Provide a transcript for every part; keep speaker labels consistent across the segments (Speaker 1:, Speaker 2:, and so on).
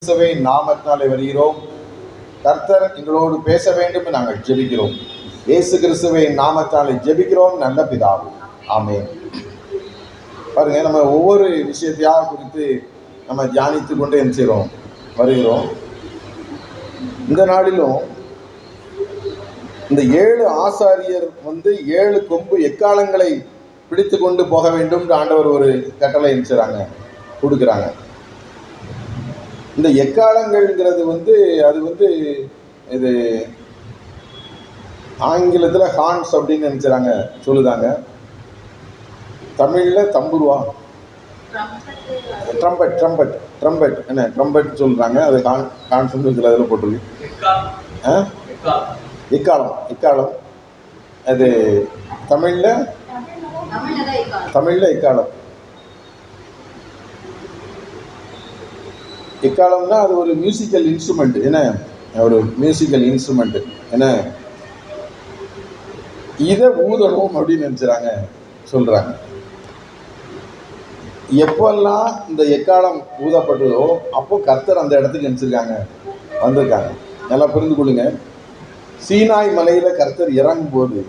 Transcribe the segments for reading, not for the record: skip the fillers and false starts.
Speaker 1: கிறிஸ்துவை நாமத்தினாலே வருகிறோம். கர்த்தர் எங்களோடு பேச வேண்டும். நாங்கள் ஜெபிக்கிறோம். இயேசு கிறிஸ்துவை நாமத்தாலே ஜெபிக்கிறோம். நல்ல பிதாவே, ஆமென். பாருங்க, நம்ம ஒவ்வொரு விஷயத்தையாக குறித்து நம்ம தியானித்து கொண்டே செய்கிறோம் வருகிறோம். இந்த நாளிலும் இந்த 7 ஆசாரியர் 7 கொம்பு எக்காலங்களை பிடித்து கொண்டு போக வேண்டும் ஆண்டவர் ஒரு கட்டளை கொடுக்குறாங்க. இந்த எக்காலங்கள்ங்கிறது அது இது ஆங்கிலத்தில் ஹார்ன்ஸ் அப்படின்னு சொல்லுதாங்க. தமிழில் தம்புருவா, ட்ரம்பட் என்ன ட்ரம்பட் சொல்கிறாங்க. அது ஹார்ன்ஸ் இதில் அதில் போட்டிருக்கு. எக்காலம் அது தமிழில் எக்காலம். எக்காலம்னா அது ஒரு மியூசிக்கல் இன்ஸ்ட்ருமெண்ட். ஒரு மியூசிக்கல் இன்ஸ்ட்ருமெண்ட் இதை ஊதணும் அப்படின்னு சொல்றாங்க. எப்பெல்லாம் இந்த எக்காலம் ஊதப்பட்டதோ அப்போ கர்த்தர் அந்த இடத்துக்கு வந்திருக்காங்க. நல்லா புரிந்து கொள்ளுங்க. சீனாய் மலையில கர்த்தர் இறங்கும் போது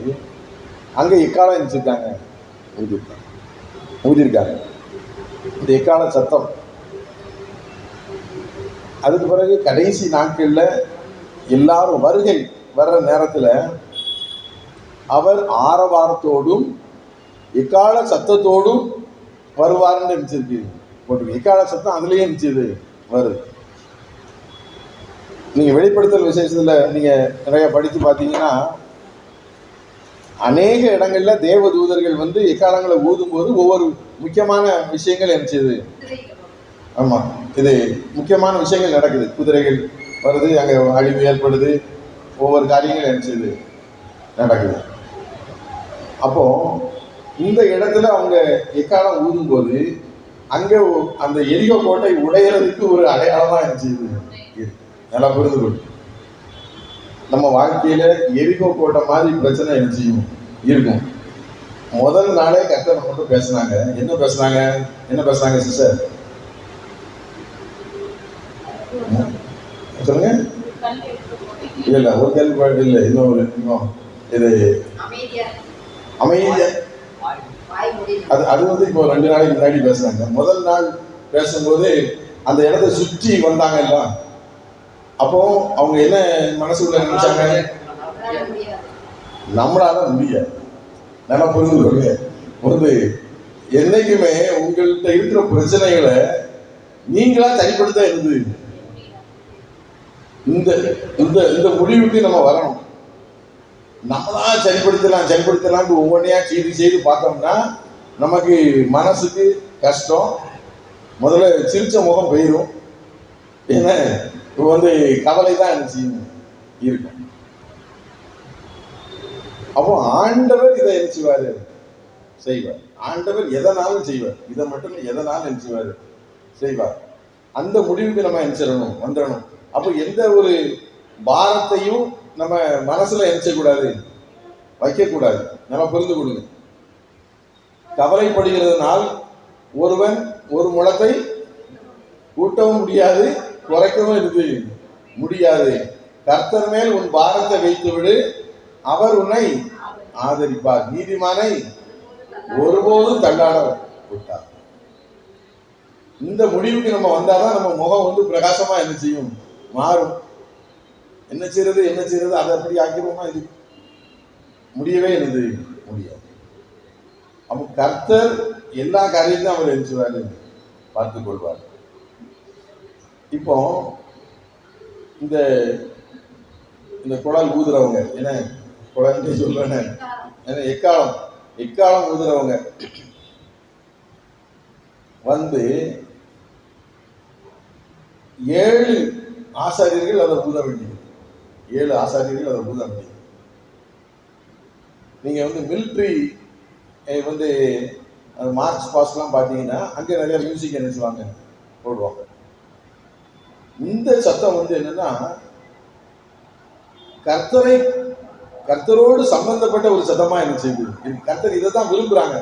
Speaker 1: அங்க எக்காலம் ஊதிருக்காங்க. இந்த எக்கால சத்தம் அதுக்கு பிறகு கடைசி நாட்கள்ல எல்லாரும் வருகை வர்ற நேரத்தில் அவர் ஆரவாரத்தோடும் எக்கால சத்தத்தோடும் வருவார்னு நினைச்சிருக்கு போட்டு. எக்கால சத்தம் அதுலயே நினைச்சது வருது. நீங்க வெளிப்படுத்தல் விசேஷத்துல நீங்க நிறைய படித்து பார்த்தீங்கன்னா அநேக இடங்கள்ல தேவ தூதர்கள் எக்காலங்களை ஊதும் போது ஒவ்வொரு முக்கியமான விஷயங்கள் நினைச்சது. ஆமா, இது முக்கியமான விஷயங்கள் நடக்குது. குதிரைகள் வருது, அங்க அழிவு ஏற்படுது, ஒவ்வொரு காரியங்கள் நினைச்சது நடக்குது. அப்போ இந்த இடத்துல அவங்க எக்காலம் ஊதும் போது அங்க அந்த எரிகோ கோட்டை உடையிறதுக்கு ஒரு அடையாளமா இருந்துச்சு. நல்லா புரிந்து கொள்ளும். நம்ம வாழ்க்கையில எரிகோ கோட்டை மாதிரி பிரச்சனை இருக்கும். முதல் நாளே கர்த்தர் மட்டும் பேசினாங்க. என்ன பேசுனாங்க சிஸ்டர் சொல்லுங்க. இல்ல ஒரு கேள்வி இல்லை, இன்னொரு இது அமைதியா அது இப்போ 2 நாளைக்கு முன்னாடி பேசுனாங்க. முதல் நாள் பேசும்போது அந்த இடத்தை சுற்றி வந்தாங்க எல்லாம். அப்போ அவங்க என்ன மனசுக்குள்ள நினைச்சாங்க? நம்மளால முடியாது. நல்லா புரிந்து கொள்ளுங்க. என்னைக்குமே உங்கள்கிட்ட இருக்கிற பிரச்சனைகளை நீங்களா சரிப்படுத்த இருந்தது. இந்த முடிவுக்கு நம்ம வரணும். நம்மளா சரிப்படுத்தலாம் ஒவ்வொன்றையா செய்து பார்த்தோம்னா நமக்கு மனசுக்கு கஷ்டம். முதல்ல சிரிச்ச முகம் போயிடும். இப்போ கவலை தான் இருக்கும். அப்போ ஆண்டவர் இதை செய்வார். ஆண்டவர் எதனாலும் செய்வார். இதை மட்டும் எதனாலும் செய்வார். அந்த முடிவுக்கு நம்ம வந்துடணும். அப்போ எந்த ஒரு பாரத்தையும் நம்ம மனசுல வைக்கக்கூடாது. நம்ம புரிந்து கொள்ளுங்க. கவலைப்படுகிறதுனால் ஒருவன் ஒரு முழத்தை கூட்டவும் முடியாது, குறைக்கவும் முடியாது. கர்த்தர் மேல் உன் பாரத்தை வைத்து விடு, அவர் உன்னை ஆதரிப்பார். நீதிமானை ஒருபோதும் தள்ளாட விட்டார். இந்த முடிவுக்கு நம்ம வந்தாதான் நம்ம முகம் பிரகாசமா மாறும். என்ன செய்யறது அதை அப்படி ஆக்கிடுவோமா? இது முடியவே முடியாது. அப்போ கர்த்தர் எல்லா காரியத்தையும் அவர் பார்த்துக் கொள்வார். இப்போ இந்த குழல் ஊதுறவங்க குழந்தை சொல்றேன், எக்காலம் ஊதுறவங்க 7 ஆசாரியர்கள் அதை ஊத வேண்டியது. 7 ஆசாரியர்கள் அதை ஊத வேண்டியது. நீங்க மிலிட்ரி மார்ச் பாஸ்ட்லாம் பார்த்தீங்கன்னா அங்கே நிறைய மியூசிக் போடுவாங்க. இந்த சத்தம் என்னன்னா கர்த்தரோடு சம்பந்தப்பட்ட ஒரு சத்தமா செய்யுது. கர்த்தர் இதை தான் விரும்புறாங்க.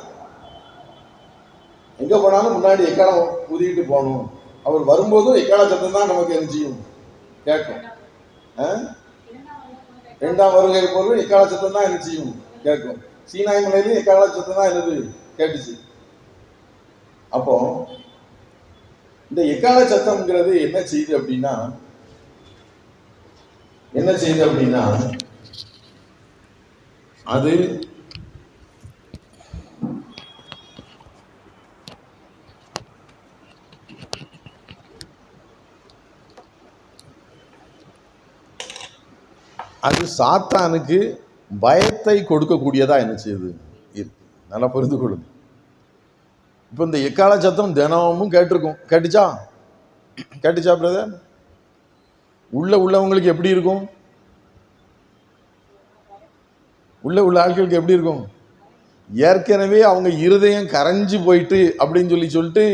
Speaker 1: எங்க போனாலும் முன்னாடி எக்காலம் ஊதிட்டு போகணும். அவர் வரும்போதும் எக்கால சத்தம் தான் நமக்கு என்ன செய்யும், கேட்கும். இரண்டாம் வருகை போதும் எக்கால சத்தம் தான் என்ன செய்யும், கேட்கும். சீனாய் மலையிலும் எக்கால சத்தம் தான் என்னது கேட்டுச்சு. அப்போ இந்த எக்கால சத்தம்ங்கிறது என்ன செய்யுது அப்படின்னா அது சாத்தானுக்கு பயத்தை கொடுக்கக்கூடியதா என்ன செய்யுது இருக்கு. நல்லா புரிந்து கொள்ளுங்க. இப்போ இந்த எக்கால சத்தம் தினமும் கேட்டுச்சா பிரதர்? உள்ளவங்களுக்கு எப்படி இருக்கும்? உள்ள ஆட்களுக்கு எப்படி இருக்கும்? ஏற்கனவே அவங்க இருதயம் கரைஞ்சு போயிட்டு அப்படின்னு சொல்லிட்டு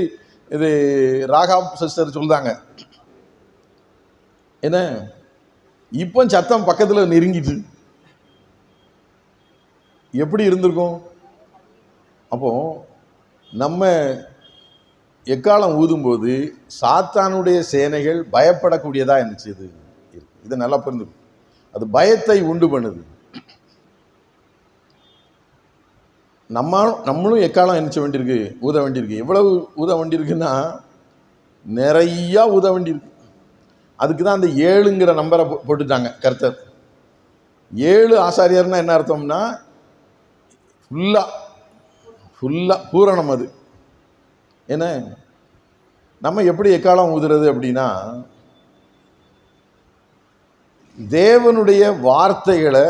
Speaker 1: இது ராகாப் சிஸ்டர் சொல்றாங்க. என்ன இப்போ சத்தம் பக்கத்துல நெருங்கிட்டு எப்படி இருந்திருக்கும்? அப்போ நம்ம எக்காலம் ஊதும்போது சாத்தானுடைய சேனைகள் பயப்படக்கூடியதா இருந்துச்சு. இதை நல்லா புரிந்து, அது பயத்தை உண்டு பண்ணுது. நம்மளும் எக்காலம் என்ன வேண்டியிருக்கு, ஊத வேண்டியிருக்கு. எவ்வளவு ஊத வேண்டியிருக்குன்னா நிறைய ஊத வேண்டியிருக்கு. அதுக்கு தான் அந்த 7ங்கிற நம்பரை போட்டுட்டாங்க கர்த்தர். 7 ஆசாரியர்னா என்ன அர்த்தம்னா ஃபுல்லா பூரணம். அது என்ன, நம்ம எப்படி எக்காலம் ஊதுறது அப்படின்னா தேவனுடைய வார்த்தைகளை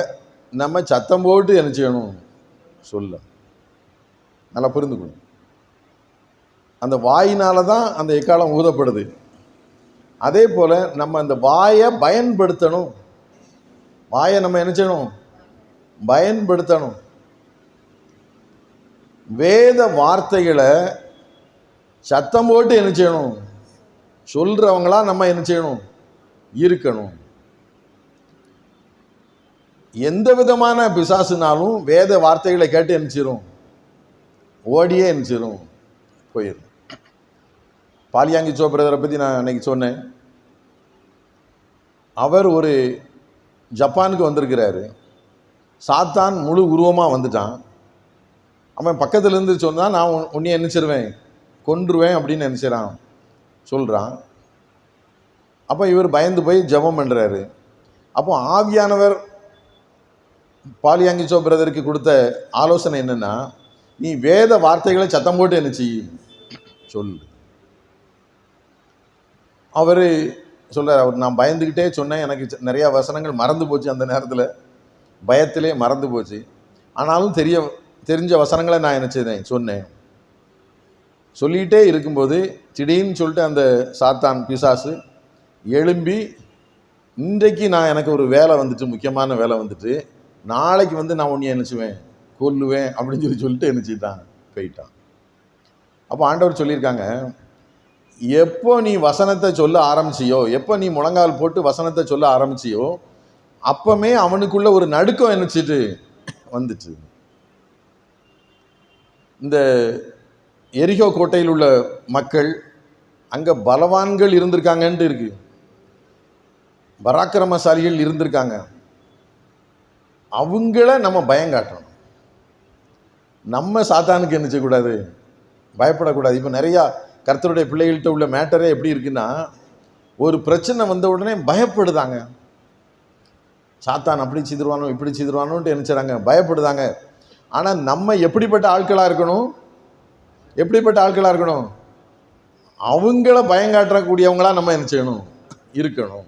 Speaker 1: நம்ம சத்தம் போட்டு என்ன செய்யணும், சொல்ல. நல்லா புரிந்துக்கணும். அந்த வாயினால தான் அந்த எக்காலம் ஊதப்படுது. அதே போல நம்ம அந்த வாயை பயன்படுத்தணும். வாயை நம்ம என்ன செய்யணும், பயன்படுத்தணும். வேத வார்த்தைகளை சத்தம் போட்டு என்ன செய்யணும், சொல்றவங்களா நம்ம என்ன செய்யணும், இருக்கணும். எந்த விதமான பிசாசுனாலும் வேத வார்த்தைகளை கேட்டு என்ன செய்யும், ஓடியே என்ன செய்யும், போயிடும். பாலியாங்கி சோப்ரதரை பற்றி நான் அன்னைக்கு சொன்னேன். அவர் ஒரு ஜப்பானுக்கு வந்திருக்கிறாரு. சாத்தான் முழு உருவமாக வந்துட்டான். அவன் பக்கத்துல இருந்து சொன்னான், நான் உன்னைய நினைச்சிருவேன், கொன்றுவேன் அப்படின்னு நினைச்சிடான் சொல்றான். அப்போ இவர் பயந்து போய் ஜெபம் பண்றாரு. அப்போ ஆவியானவர் பாலியாங்கிச்சோ பிரதருக்கு கொடுத்த ஆலோசனை என்னன்னா, நீ வேத வார்த்தைகளை சத்தம் போட்டு என்ன செய்யும், சொல்லு. அவர் சொல்றார், அவர் நான் பயந்துக்கிட்டே சொன்னேன், எனக்கு நிறைய வசனங்கள் மறந்து போச்சு, அந்த நேரத்தில் பயத்திலே மறந்து போச்சு. ஆனாலும் தெரிஞ்ச வசனங்களை நான் என்ன செய்தேன், சொன்னேன். சொல்லிகிட்டே இருக்கும்போது திடீர்னு சொல்லிட்டு அந்த சாத்தான் பிசாசு எழும்பி, இன்றைக்கு நான் எனக்கு ஒரு வேலை வந்துட்டு, முக்கியமான வேலை வந்துட்டு, நாளைக்கு வந்து நான் உன்னை என்னச்சுவேன், கொல்லுவேன் அப்படின்னு சொல்லிட்டு என்னச்சுட்டான், போயிட்டான். அப்போ ஆண்டவர் சொல்லியிருக்காங்க, எப்போ நீ வசனத்தை சொல்ல ஆரம்பிச்சியோ, எப்போ நீ முழங்கால் போட்டு வசனத்தை சொல்ல ஆரம்பிச்சியோ, அப்பமே அவனுக்குள்ள ஒரு நடுக்கம் என்னச்சிட்டு வந்துச்சு. இந்த எரிகோ கோட்டையில் உள்ள மக்கள், அங்கே பலவான்கள் இருந்திருக்காங்கன்ட்டு இருக்கு, பராக்கிரமசாலிகள் இருந்திருக்காங்க. அவங்கள நம்ம பயம் காட்டணும். நம்ம சாத்தானுக்கு என்ன செய்யக்கூடாது, பயப்படக்கூடாது. இப்போ நிறையா கர்த்தருடைய பிள்ளைகள்கிட்ட உள்ள மேட்டரே எப்படி இருக்குன்னா, ஒரு பிரச்சனை வந்த உடனே பயப்படுதாங்க. சாத்தான் அப்படி செய்துருவானோ இப்படி செய்துருவானோன்ட்டு என்ன செய்றாங்க, பயப்படுதாங்க. ஆனால் நம்ம எப்படிப்பட்ட ஆட்களாக இருக்கணும், அவங்கள பயங்காட்டக்கூடியவங்களா நம்ம என்ன செய்யணும், இருக்கணும்.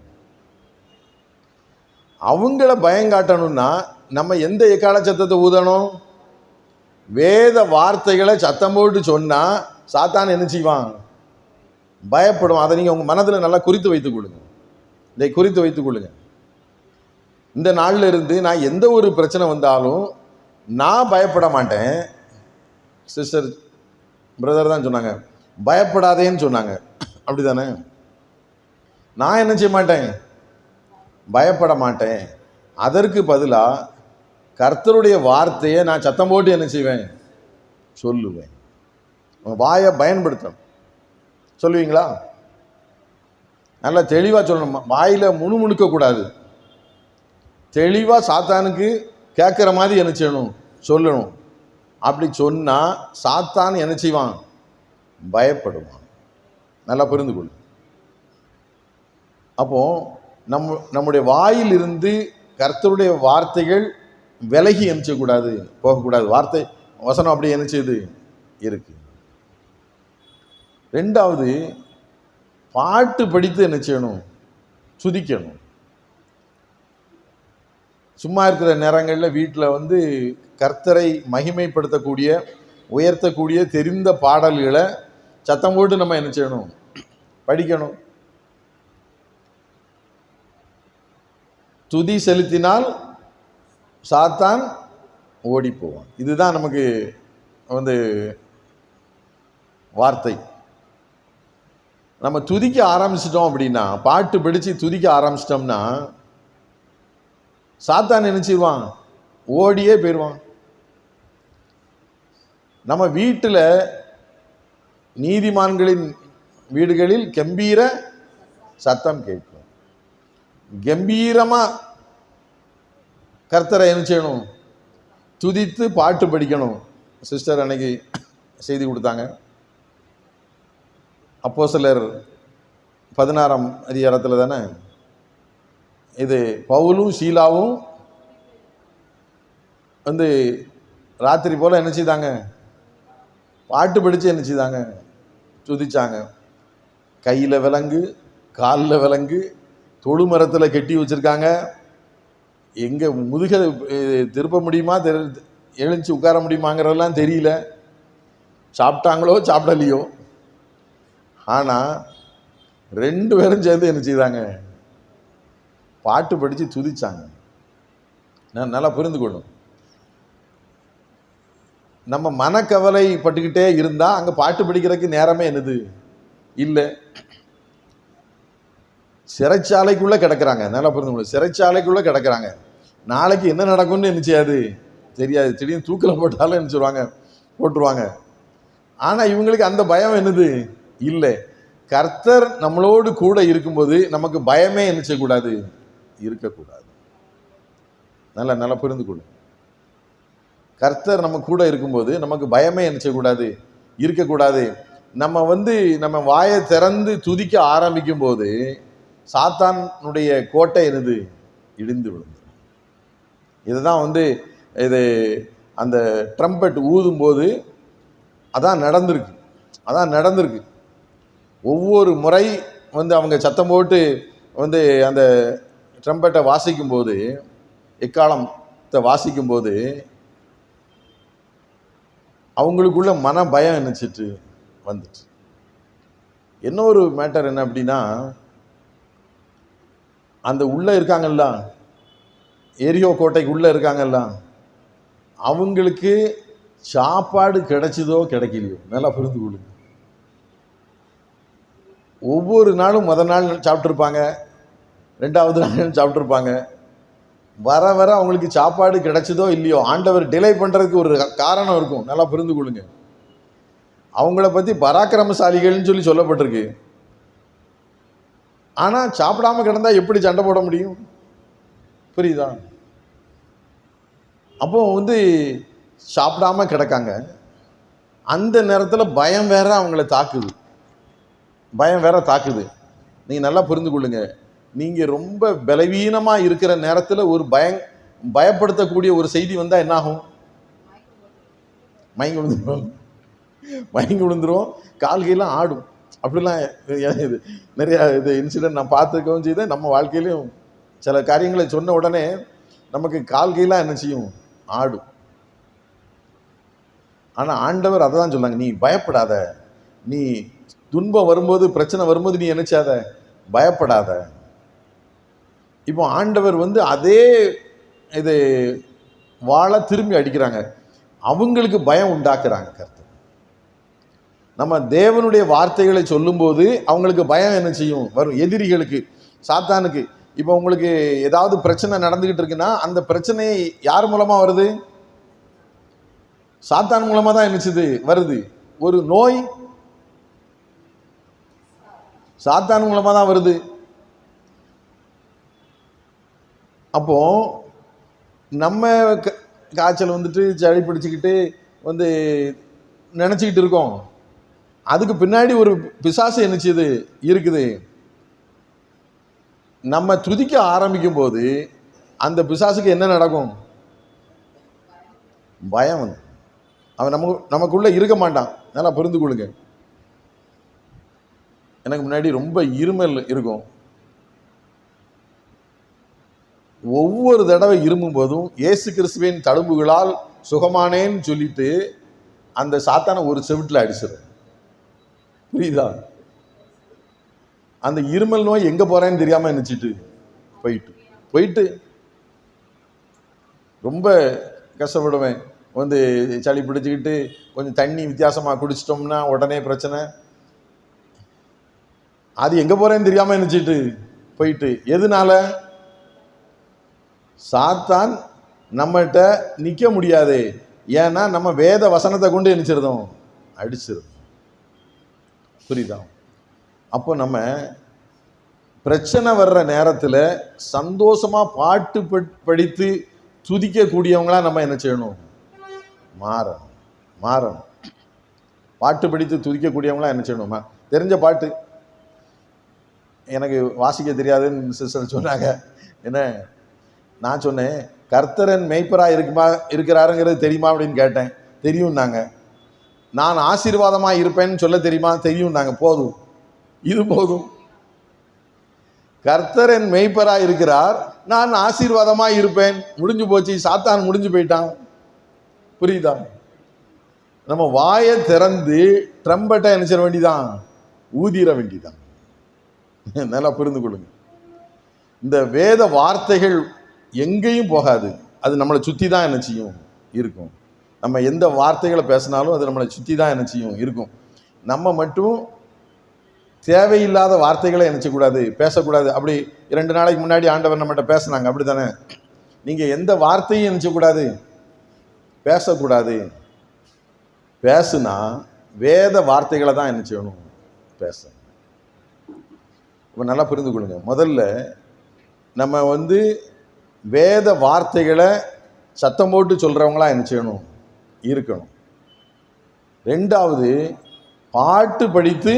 Speaker 1: அவங்கள பயங்காட்டணும்னா நம்ம எந்த எக்கால சத்தத்தை ஊதணும், வேத வார்த்தைகளை சத்தம் போட்டு சொன்னா சாத்தான் என்ன செய்வான், பயப்படும். அதை நீங்க உங்க மனதில் நல்லா குறித்து வைத்துக் கொள்ளுங்க. இதை குறித்து வைத்துக் கொள்ளுங்க. இந்த நாள்ல இருந்து நான் எந்த ஒரு பிரச்சனை வந்தாலும் நான் பயப்பட மாட்டேன். சிஸ்டர் பிரதர் தான் சொன்னாங்க, பயப்படாதேன்னு சொன்னாங்க, அப்படிதானே? நான் என்ன செய்ய மாட்டேன், பயப்பட மாட்டேன். அதற்கு பதிலாக கர்த்தருடைய வார்த்தையை நான் சத்தம் போட்டு என்ன செய்வேன், சொல்லுவேன். வாயை பயன்படுத்தணும். சொல்லுவீங்களா? நல்லா தெளிவாக சொல்லணும், வாயில் முணுமுணுக்க கூடாது. தெளிவாக சாத்தானுக்கு கேட்குற மாதிரி என்ன செய்யணும், சொல்லணும். அப்படி சொன்னால் சாத்தான் என்ன செய்வான், பயப்படுவான். நல்லா புரிந்து கொள்ளு. அப்போ நம்முடைய வாயிலிருந்து கர்த்தருடைய வார்த்தைகள் விலகி என்ன செய்யக்கூடாது, போகக்கூடாது. வார்த்தை வசனம் அப்படி என்ன செய்யுது இருக்கு. ரெண்டாவது, பாட்டு படித்து என்ன செய்யணும், துதிக்கணும். சும்மா இருக்கிற நேரங்களில் வீட்டில் வந்து கர்த்தரை மகிமைப்படுத்தக்கூடிய, உயர்த்தக்கூடிய தெரிந்த பாடல்களை சத்தம் போட்டு நம்ம என்ன செய்யணும், படிக்கணும். துதி செலுத்தினால் சாத்தான் ஓடி போவான். இதுதான் நமக்கு வந்து வார்த்தை. நம்ம துதிக்க ஆரம்பிச்சிட்டோம் அப்படின்னா, பாட்டு படித்து துதிக்க ஆரம்பிச்சிட்டோம்னா சாத்தான் நினைச்சிருவான், ஓடியே போயிடுவான். நம்ம வீட்டில் நீதிமான்களின் வீடுகளில் கம்பீர சத்தம் கேட்கும். கம்பீரமாக கர்த்தரை என்ன செய்யணும், துதித்து பாட்டு படிக்கணும். சிஸ்டர் அன்னைக்கு செய்தி கொடுத்தாங்க. அப்போஸ்தலர் 16ஆம் அதிகாரத்தில் தானே இது பவுலும் சீலாவும் வந்து ராத்திரி போல் என்ன செய்தாங்க, பாட்டு படித்து என்ன செய்தாங்க, துதிச்சாங்க. கையில் விலங்கு, காலில் விலங்கு, தொழு மரத்தில் கட்டி வச்சுருக்காங்க. எங்கே முதுக திருப்ப முடியுமா, எழுந்துச்சு உட்கார முடியுமாங்கிறதெல்லாம் தெரியல. சாப்பிட்டாங்களோ சாப்பிடலையோ, ஆனால் 2 பேரும் சேர்ந்து என்ன செய்தாங்க, பாட்டு படித்து துதிச்சாங்க. நான் நல்லா புரிந்து கொள்ளும். நம்ம மனக்கவலை பட்டுக்கிட்டே இருந்தால் அங்கே பாட்டு படிக்கிறதுக்கு நேரமே என்னது இல்லை. சிறைச்சாலைக்குள்ளே கிடக்கிறாங்க. நல்லா புரிந்து கொள்ளும். சிறைச்சாலைக்குள்ளே கிடக்கிறாங்க. நாளைக்கு என்ன நடக்கும்னு என்ன செய்யாது, தெரியாது. திடீர்னு தூக்கில் போட்டாலும் என்ன சொல்லுவாங்க, போட்டுருவாங்க. ஆனால் இவங்களுக்கு அந்த பயம் என்னது இல்லை. கர்த்தர் நம்மளோடு கூட இருக்கும்போது நமக்கு பயமே என்ன செய்யக்கூடாது, இருக்கக்கூடாது. நல்லா நல்லா புரிந்து கொள்ளும். கர்த்தர் நம்ம கூட இருக்கும்போது நமக்கு பயமே என்ன செய்யக்கூடாது, இருக்கக்கூடாது. நம்ம வந்து நம்ம வாயை திறந்து துதிக்க ஆரம்பிக்கும் போது சாத்தானுடைய கோட்டை என்னது, இடிந்து விழுந்து. இதுதான் வந்து இது அந்த ட்ரம்பெட் ஊதும் போது அதான் நடந்திருக்கு. ஒவ்வொரு முறை வந்து அவங்க சத்தம் போட்டு வந்து அந்த ட்ரம்பெட்டை வாசிக்கும் போது, எக்காலத்தை வாசிக்கும் போது அவங்களுக்குள்ள மன பயம் என்னச்சிட்டு வந்துட்டு. இன்னொரு மேட்டர் என்ன அப்படின்னா, அந்த உள்ளே இருக்காங்கல்ல, எரியோ கோட்டைக்கு உள்ளே இருக்காங்கல்ல, அவங்களுக்கு சாப்பாடு கிடைச்சதோ கிடைக்கலையோ, நல்லா புரிந்து கொள்ளுங்க. ஒவ்வொரு நாளும் முதல் நாள் சாப்பிட்ருப்பாங்க, 2வது நாள் சாப்பிட்ருப்பாங்க. வர வர அவங்களுக்கு சாப்பாடு கிடைச்சதோ இல்லையோ, ஆண்டவர் டிலே பண்ணுறதுக்கு ஒரு காரணம் இருக்கும். நல்லா புரிந்து கொள்ளுங்க. அவங்கள பற்றி பராக்கிரமசாலிகள்னு சொல்லப்பட்டிருக்கு. ஆனால் சாப்பிடாம கிடந்தா எப்படி சண்டை போட முடியும், புரியுதா? அப்போ வந்து சாப்பிடாம கிடக்காங்க. அந்த நேரத்தில் பயம் வேற அவங்கள தாக்குது. நீங்கள் நல்லா புரிந்து கொள்ளுங்க. நீங்கள் ரொம்ப பலவீனமாக இருக்கிற நேரத்தில் ஒரு பயப்படுத்தக்கூடிய ஒரு செய்தி வந்தால் என்னாகும், மயங்கி விழுந்துரும், கால்கையெல்லாம் ஆடும். அப்படிலாம் இது நிறையா இது இன்சிடென்ட் நான் பார்த்துக்கவும் செய்தேன். நம்ம வாழ்க்கையிலையும் சில காரியங்களை சொன்ன உடனே நமக்கு கால்கையெல்லாம் என்ன செய்யும், ஆடும். ஆனால் ஆண்டவர் அதை தான் சொன்னாங்க, நீ பயப்படாத, நீ துன்பம் வரும்போது, பிரச்சனை வரும்போது நீ நினைச்சாத, பயப்படாத. இப்போ ஆண்டவர் வந்து அதே இது வாழை திரும்பி அடிக்கிறாங்க, அவங்களுக்கு பயம் உண்டாக்குறாங்க கர்த்தர். நம்ம தேவனுடைய வார்த்தைகளை சொல்லும்போது அவங்களுக்கு பயம் என்ன செய்யும், வரும். எதிரிகளுக்கு, சாத்தானுக்கு. இப்போ உங்களுக்கு ஏதாவது பிரச்சனை நடந்துகிட்டு இருக்குன்னா அந்த பிரச்சனை யார் மூலமா வருது, சாத்தான் மூலமா தான் என்னச்சுது வருது. ஒரு நோய் சாத்தான் மூலமா தான் வருது. அப்போ நம்ம காய்ச்சல் வந்துட்டு சளி பிடிச்சிக்கிட்டு வந்து நினச்சிக்கிட்டு இருக்கோம். அதுக்கு பின்னாடி ஒரு பிசாசு என்னச்சுது இருக்குது. நம்ம துதிக்க ஆரம்பிக்கும் போது அந்த பிசாசுக்கு என்ன நடக்கும்? பயம் வந்து அவன் நமக்குள்ள இருக்க மாட்டான். நல்லா புரிந்து கொள்ளுங்க. எனக்கு முன்னாடி ரொம்ப இருமல் இருக்கும். ஒவ்வொரு தடவை இருமும் போதும் இயேசு கிறிஸ்துவின் தழும்புகளால் சுகமானேன்னு சொல்லிட்டு அந்த சாத்தானை ஒரு செவிட்டில் அடிச்சிடும். புரியுதா? அந்த இருமல் நோய் எங்க போறேன்னு தெரியாம நினைச்சிட்டு போயிட்டு ரொம்ப கஷ்டப்படுவேன். வந்து சளி பிடிச்சிக்கிட்டு கொஞ்சம் தண்ணி வித்தியாசமாக குடிச்சிட்டோம்னா உடனே பிரச்சனை. அது எங்கே போகிறேன்னு தெரியாமல் நினச்சிட்டு போயிட்டு. எதனால? சாத்தான் நம்மகிட்ட நிற்க முடியாது. ஏன்னா நம்ம வேத வசனத்தை கொண்டு நினைச்சிருந்தோம் அடிச்சிருந்தோம். புரியுதா? அப்போ நம்ம பிரச்சனை வர்ற நேரத்தில் சந்தோஷமாக பாட்டு படித்து துதிக்கக்கூடியவங்களா நம்ம என்ன செய்யணும்? மாறணும். பாட்டு படித்து துதிக்கக்கூடியவங்களா என்ன செய்யணுமா? தெரிஞ்ச பாட்டு எனக்கு வாசிக்க தெரியாதுன்னு சிஸ்டர் சொன்னாங்க. என்ன நான் சொன்னேன், கர்த்தரன் மெய்ப்பரா இருக்கிறாருங்கிறது தெரியுமா அப்படின்னு கேட்டேன். தெரியும்னாங்க. நான் ஆசீர்வாதமாக இருப்பேன்னு சொல்ல தெரியுமா? தெரியும்னாங்க. போதும், இது போதும். கர்த்தரன் மெய்ப்பரா இருக்கிறார், நான் ஆசீர்வாதமாக இருப்பேன். முடிஞ்சு போச்சு. சாத்தான் முடிஞ்சு போயிட்டான். புரியுதா? நம்ம வாயை திறந்து ட்ரம்பட்டை என்ன செய்ய வேண்டிதான்? ஊதிர வேண்டிதான். நல்லா புரிந்து கொள்ளுங்க. இந்த வேத வார்த்தைகள் எங்கேயும் போகாது. அது நம்மளை சுற்றி தான் என்ன செய்யும்? இருக்கும். நம்ம எந்த வார்த்தைகளை பேசினாலும் அது நம்மளை சுற்றி தான் என்ன செய்யும்? இருக்கும். நம்ம மட்டும் தேவையில்லாத வார்த்தைகளை என்ன செய்யக்கூடாது? பேசக்கூடாது. அப்படி 2 நாளைக்கு முன்னாடி ஆண்டவர் நம்மகிட்ட பேசினாங்க. அப்படி தானே? நீங்கள் எந்த வார்த்தையும் என்ன செய்யக்கூடாது? பேசக்கூடாது. பேசுனா வேத வார்த்தைகளை தான் என்ன செய்யணும்? பேச. இப்போ நல்லா புரிந்து கொள்ளுங்க. முதல்ல நம்ம வந்து வேத வார்த்தைகளை சத்தம் போட்டு சொல்கிறவங்களா என்ன செய்யணும்? இருக்கணும். 2வது பாட்டு படித்து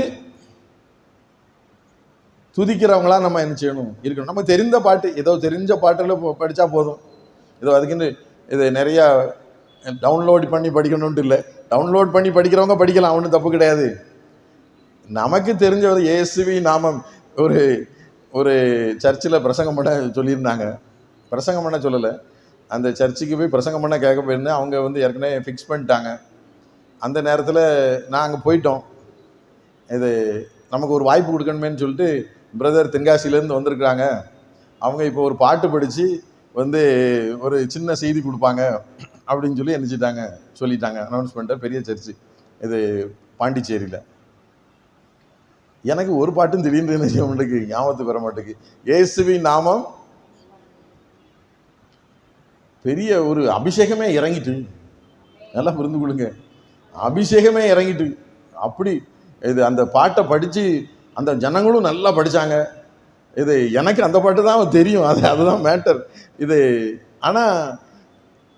Speaker 1: துதிக்கிறவங்களா நம்ம என்ன செய்யணும்? இருக்கணும். நம்ம தெரிந்த பாட்டு, ஏதோ தெரிஞ்ச பாட்டில் படித்தா போதும். ஏதோ அதுக்குன்னு இது நிறையா டவுன்லோட் பண்ணி படிக்கணும்ட்டு இல்லை. டவுன்லோட் பண்ணி படிக்கிறவங்க படிக்கலாம், ஒன்றும் தப்பு கிடையாது. நமக்கு தெரிஞ்ச ஒரு இயேசுவி நாமம் ஒரு சர்ச்சில் பிரசங்கம் பண்ண சொல்லியிருந்தாங்க. பிரசங்கம் பண்ண சொல்லலை, அந்த சர்ச்சுக்கு போய் பிரசங்கம் பண்ண கேட்க போயிருந்தேன். அவங்க வந்து ஏற்கனவே ஃபிக்ஸ் பண்ணிட்டாங்க. அந்த நேரத்தில் நாங்கள் போயிட்டோம். இது நமக்கு ஒரு வாய்ப்பு கொடுக்கணுமேன்னு சொல்லிட்டு பிரதர் தென்காசியிலேருந்து வந்திருக்கிறாங்க. அவங்க இப்போ ஒரு பாட்டு படித்து வந்து ஒரு சின்ன செய்தி கொடுப்பாங்க அப்படின்னு சொல்லி சொல்லிட்டாங்க. அனௌன்ஸ்மெண்ட்டை. பெரிய சர்ச்சு இது பாண்டிச்சேரியில். எனக்கு ஒரு பாட்டும் திடீர்னு என்ன செய்ய மாட்டேங்குது, ஞாபகத்துக்கு வர மாட்டேங்குது. இயேசுவின் நாமம் பெரிய ஒரு அபிஷேகமே இறங்கிட்டு. நல்லா புரிந்து கொள்ளுங்க. அபிஷேகமே இறங்கிட்டு. அப்படி இது அந்த பாட்டை படித்து அந்த ஜனங்களும் நல்லா படித்தாங்க. இது எனக்கு அந்த பாட்டு தான் தெரியும். அதுதான் மேட்டர் இது. ஆனால்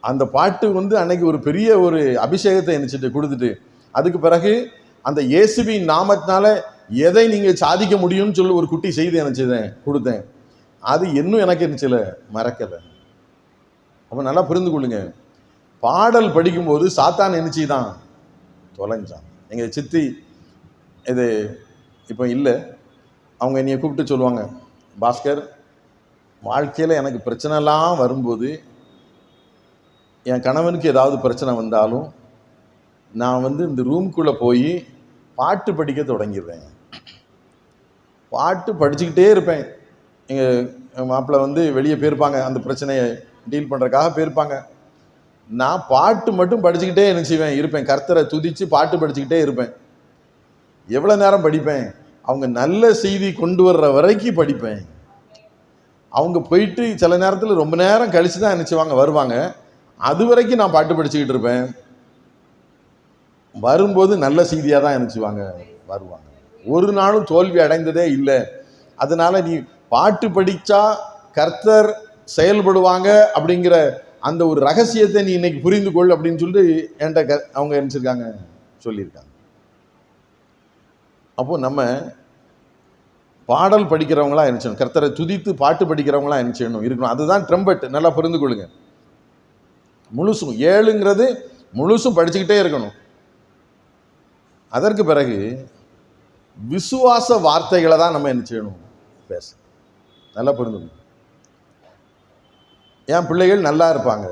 Speaker 1: அந்த பாட்டு வந்து அன்னைக்கு ஒரு பெரிய ஒரு அபிஷேகத்தை நினைச்சிட்டு கொடுத்துட்டு, அதுக்கு பிறகு அந்த இயேசுவின் நாமத்தினால எதை நீங்கள் சாதிக்க முடியும்னு சொல்லி ஒரு குட்டி செய்தி நினைச்சதேன் கொடுத்தேன். அது இன்னும் எனக்கு இருந்துச்சுல மறக்கலை. அப்போ நல்லா புரிந்து கொள்ளுங்க. பாடல் படிக்கும்போது சாத்தான் என்ன செய்தான்? தொலைஞ்சான். எங்கள் சித்தி இது இப்போ இல்லை, அவங்க என்னைய கூப்பிட்டு சொல்லுவாங்க, பாஸ்கர், வாழ்க்கையில் எனக்கு பிரச்சனைலாம் வரும்போது, என் கணவனுக்கு ஏதாவது பிரச்சனை வந்தாலும் நான் வந்து இந்த ரூம்குள்ளே போய் பாட்டு படிக்க தொடங்கிடுறேன். பாட்டு படிச்சுக்கிட்டே இருப்பேன். எங்கள் மாப்பிள்ளை வந்து வெளியே போயிருப்பாங்க, அந்த பிரச்சனையை டீல் பண்ணுறதுக்காக போயிருப்பாங்க. நான் பாட்டு மட்டும் படிச்சுக்கிட்டே என்ன செய்வேன்? இருப்பேன். கர்த்தரை துதித்து பாட்டு படிச்சுக்கிட்டே இருப்பேன். எவ்வளோ நேரம் படிப்பேன்? அவங்க நல்ல செய்தி கொண்டு வர்ற வரைக்கும் படிப்பேன். அவங்க போயிட்டு சில நேரத்தில் ரொம்ப நேரம் கழித்து தான் நினச்சிவாங்க வருவாங்க. அது வரைக்கும் நான் பாட்டு படிச்சுக்கிட்டு இருப்பேன். வரும்போது நல்ல செய்தியாக தான் நினச்சிவாங்க வருவாங்க. ஒரு நாளும் தோல்வி அடைந்ததே இல்லை. அதனால் நீ பாட்டு படித்தா கர்த்தர் செயல்படுவாங்க அப்படிங்கிற அந்த ஒரு ரகசியத்தை நீ இன்னைக்கு புரிந்து கொள் அப்படின்னு சொல்லிட்டு என்கிட்ட அவங்க நினைச்சிருக்காங்க, சொல்லியிருக்காங்க. அப்போ நம்ம பாடல் படிக்கிறவங்களா நினைச்சணும், கர்த்தரை துதித்து பாட்டு படிக்கிறவங்களா நினைச்சணும் இருக்கணும். அதுதான் ட்ரம்பட். நல்லா புரிந்து கொள்ளுங்க. முழுசும் 7ங்கிறது முழுசும் படிச்சுக்கிட்டே இருக்கணும். அதற்கு பிறகு விசுவாச வார்த்தைகளை தான் நம்ம என்ன செய்யணும், பேச. நல்லா புரிந்து. என் பிள்ளைகள் நல்லா இருப்பாங்க,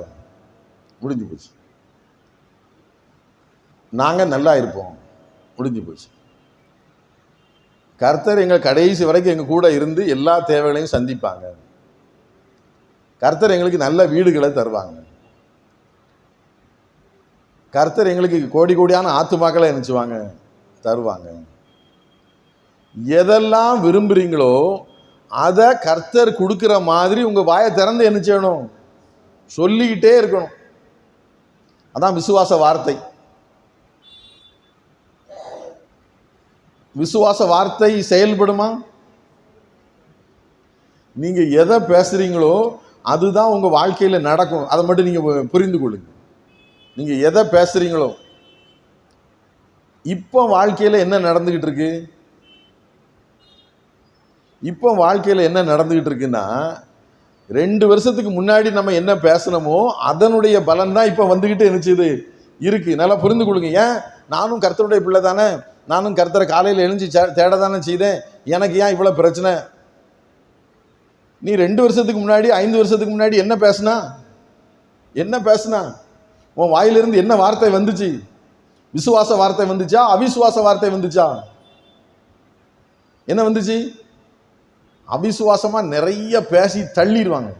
Speaker 1: முடிஞ்சு போச்சு. நாங்கள் நல்லா இருப்போம், முடிஞ்சு போச்சு. கர்த்தர் எங்கள் கடைசி வரைக்கும் எங்கள் கூட இருந்து எல்லா தேவைகளையும் சந்திப்பாங்க. கர்த்தர் எங்களுக்கு நல்ல வீடுகளை தருவாங்க. கர்த்தர் எங்களுக்கு கோடி கோடியான ஆத்துமாக்களை நினைச்சுவாங்க, தருவாங்க. எதெல்லாம் விரும்புறீங்களோ அதை கர்த்தர் கொடுக்கிற மாதிரி உங்க வாயை திறந்து என்ன செய்யணும், சொல்லிக்கிட்டே இருக்கணும். அதான் விசுவாச வார்த்தை. விசுவாச வார்த்தை செயல்படுமா? நீங்க எதை பேசுறீங்களோ அதுதான் உங்க வாழ்க்கையில நடக்கும். அதை மட்டும் நீங்க புரிந்து கொள்ளுங்க. நீங்க எதை பேசுறீங்களோ. இப்போ வாழ்க்கையில என்ன நடந்துகிட்டு இருக்கு? இப்போ வாழ்க்கையில என்ன நடந்துகிட்டு இருக்குன்னா, 2 வருஷத்துக்கு முன்னாடி நம்ம என்ன பேசணுமோ அதனுடைய பலன் தான் இப்போ வந்துகிட்டு என்னச்சுது இருக்கு. நல்லா புரிந்து கொள்ளுங்க. ஏன், நானும் கர்த்தருடைய பிள்ளை தானே, நானும் கர்த்தரை காலையில் எழுஞ்சி தேட தானே செய்தேன், எனக்கு ஏன் இவ்வளோ பிரச்சனை? நீ 2 வருஷத்துக்கு முன்னாடி 5 வருஷத்துக்கு முன்னாடி என்ன பேசுனா? உன் வாயிலிருந்து என்ன வார்த்தை வந்துச்சு? விசுவாச வார்த்தை வந்துச்சா, அவிசுவாச வார்த்தை வந்துச்சா? என்ன வந்துச்சு? அவிசுவாசமா நிறைய பேசி தள்ளிடுவாங்க.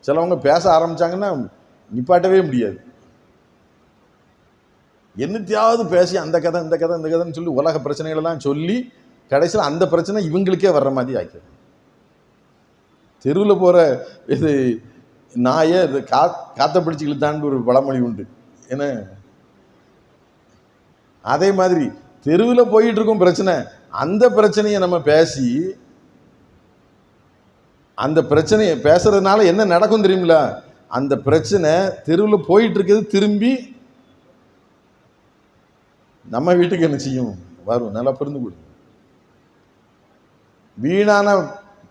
Speaker 1: சிலவங்க பேச ஆரம்பிச்சாங்கன்னா நிப்பாட்டவே முடியாது. என்னத்தையாவது பேசி அந்த கதை இந்த கதைன்னு சொல்லி உலக பிரச்சனைகளெல்லாம் சொல்லி கடைசியில் அந்த பிரச்சனை இவங்களுக்கே வர்ற மாதிரி ஆக்கிடும். தெருவில் போகிற இது நாயை இது காத்த பிடிச்சி இழுத்தான்னு ஒரு பழமொழி உண்டு. என்ன, அதே மாதிரி தெருவில் போயிட்டு இருக்கும் பிரச்சனை, அந்த பிரச்சனையை நம்ம பேசி, அந்த பிரச்சனையை பேசுறதுனால என்ன நடக்கும் தெரியுங்களா? அந்த பிரச்சனை தெருவில் போயிட்டு இருக்கிறது திரும்பி நம்ம வீட்டுக்கு என்ன செய்யும், வரும். நல்லா புரிந்து கொள்ளுங்க. வீணான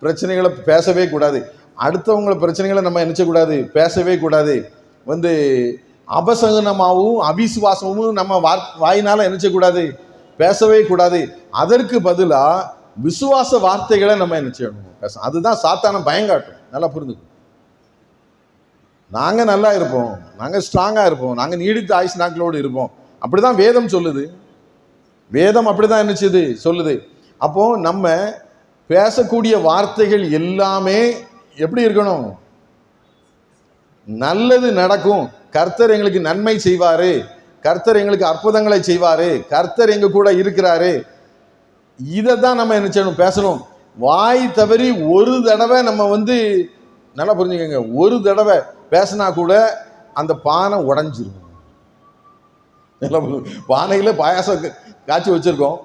Speaker 1: பிரச்சனைகளை பேசவே கூடாது. அடுத்தவங்கள பிரச்சனைகளை நம்ம நினைச்சக்கூடாது, பேசவே கூடாது. அபசகனமாகவும் அவிசுவாசமும் நம்ம வாயினால நினைச்சக்கூடாது, பேசவே கூடாது. அதற்கு பதிலாக விசுவாச வார்த்தைகளை நம்ம என்ன செய்யணும், பேச. அதுதான் சாத்தான பயங்காட்டும். நல்லா புரிஞ்சுக்கணும். நாங்கள் நல்லா இருப்போம், நாங்கள் ஸ்ட்ராங்காக இருப்போம், நாங்கள் நீடித்த ஆயுசு நாட்களோடு இருப்போம். அப்படிதான் வேதம் சொல்லுது. வேதம் அப்படிதான் என்னச்சுது சொல்லுது. அப்போ நம்ம பேசக்கூடிய வார்த்தைகள் எல்லாமே எப்படி இருக்கணும்? நல்லது நடக்கும், கர்த்தர் எங்களுக்கு நன்மை செய்வாரு, கர்த்தர் எங்களுக்கு அற்புதங்களை செய்வாரு, கர்த்தர் எங்க கூட இருக்கிறாரு, இதை தான் நம்ம என்ன செய்யணும், பேசணும். வாய் தவறி ஒரு தடவை நம்ம நல்லா புரிஞ்சுக்கங்க, ஒரு தடவை பேசினா கூட அந்த பானை உடஞ்சிரும். பானையில் பாயாசம் காய்ச்சி வச்சிருக்கோம்,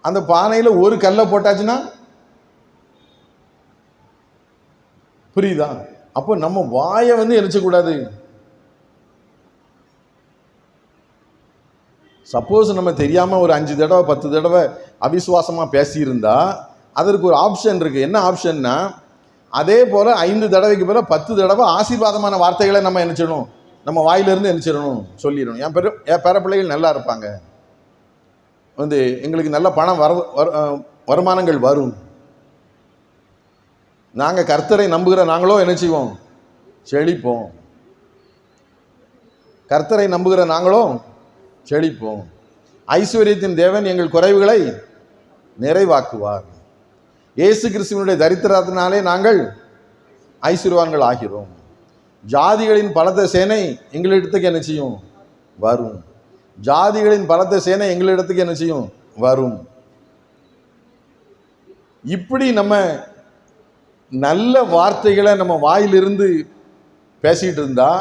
Speaker 1: அந்த பானையில் ஒரு கல்லை போட்டாச்சுன்னா புரியுதா? அப்போ நம்ம வாயை எரிச்சக்கூடாது. சப்போஸ் நம்ம தெரியாம ஒரு 5 தடவை 10 தடவை அவிசுவாசமா பேசியிருந்தா அதற்கு ஒரு ஆப்ஷன் இருக்கு. என்ன ஆப்ஷன்னா, அதே போல 5 தடவைக்கு பிறகு 10 தடவை ஆசீர்வாதமான வார்த்தைகளை நம்ம நினைச்சிடணும், நம்ம வாயிலிருந்து நினைச்சிடணும், சொல்லிடணும். என் பேர பிள்ளைகள் நல்லா இருப்பாங்க, எங்களுக்கு நல்ல பணம் வருமானங்கள் வரும், நாங்கள் கர்த்தரை நம்புகிற நாங்களோ என்ன செய்வோம், செழிப்போம். கர்த்தரை நம்புகிற நாங்களோ செழிப்போம். ஐஸ்வர்யத்தின் தேவன் எங்கள் குறைவுகளை நிறைவாக்குவார். இயேசு கிறிஸ்துவினுடைய தரித்திரத்தினாலே நாங்கள் ஐஸ்வர்யவான்கள் ஆகிறோம். ஜாதிகளின் பலத்த சேனை எங்களிடத்துக்கு என்ன செய்யும், வரும். ஜாதிகளின் பலத்த சேனை எங்களிடத்துக்கு என்ன செய்யும், வரும். இப்படி நம்ம நல்ல வார்த்தைகளை நம்ம வாயிலிருந்து பேசிட்டு இருந்தா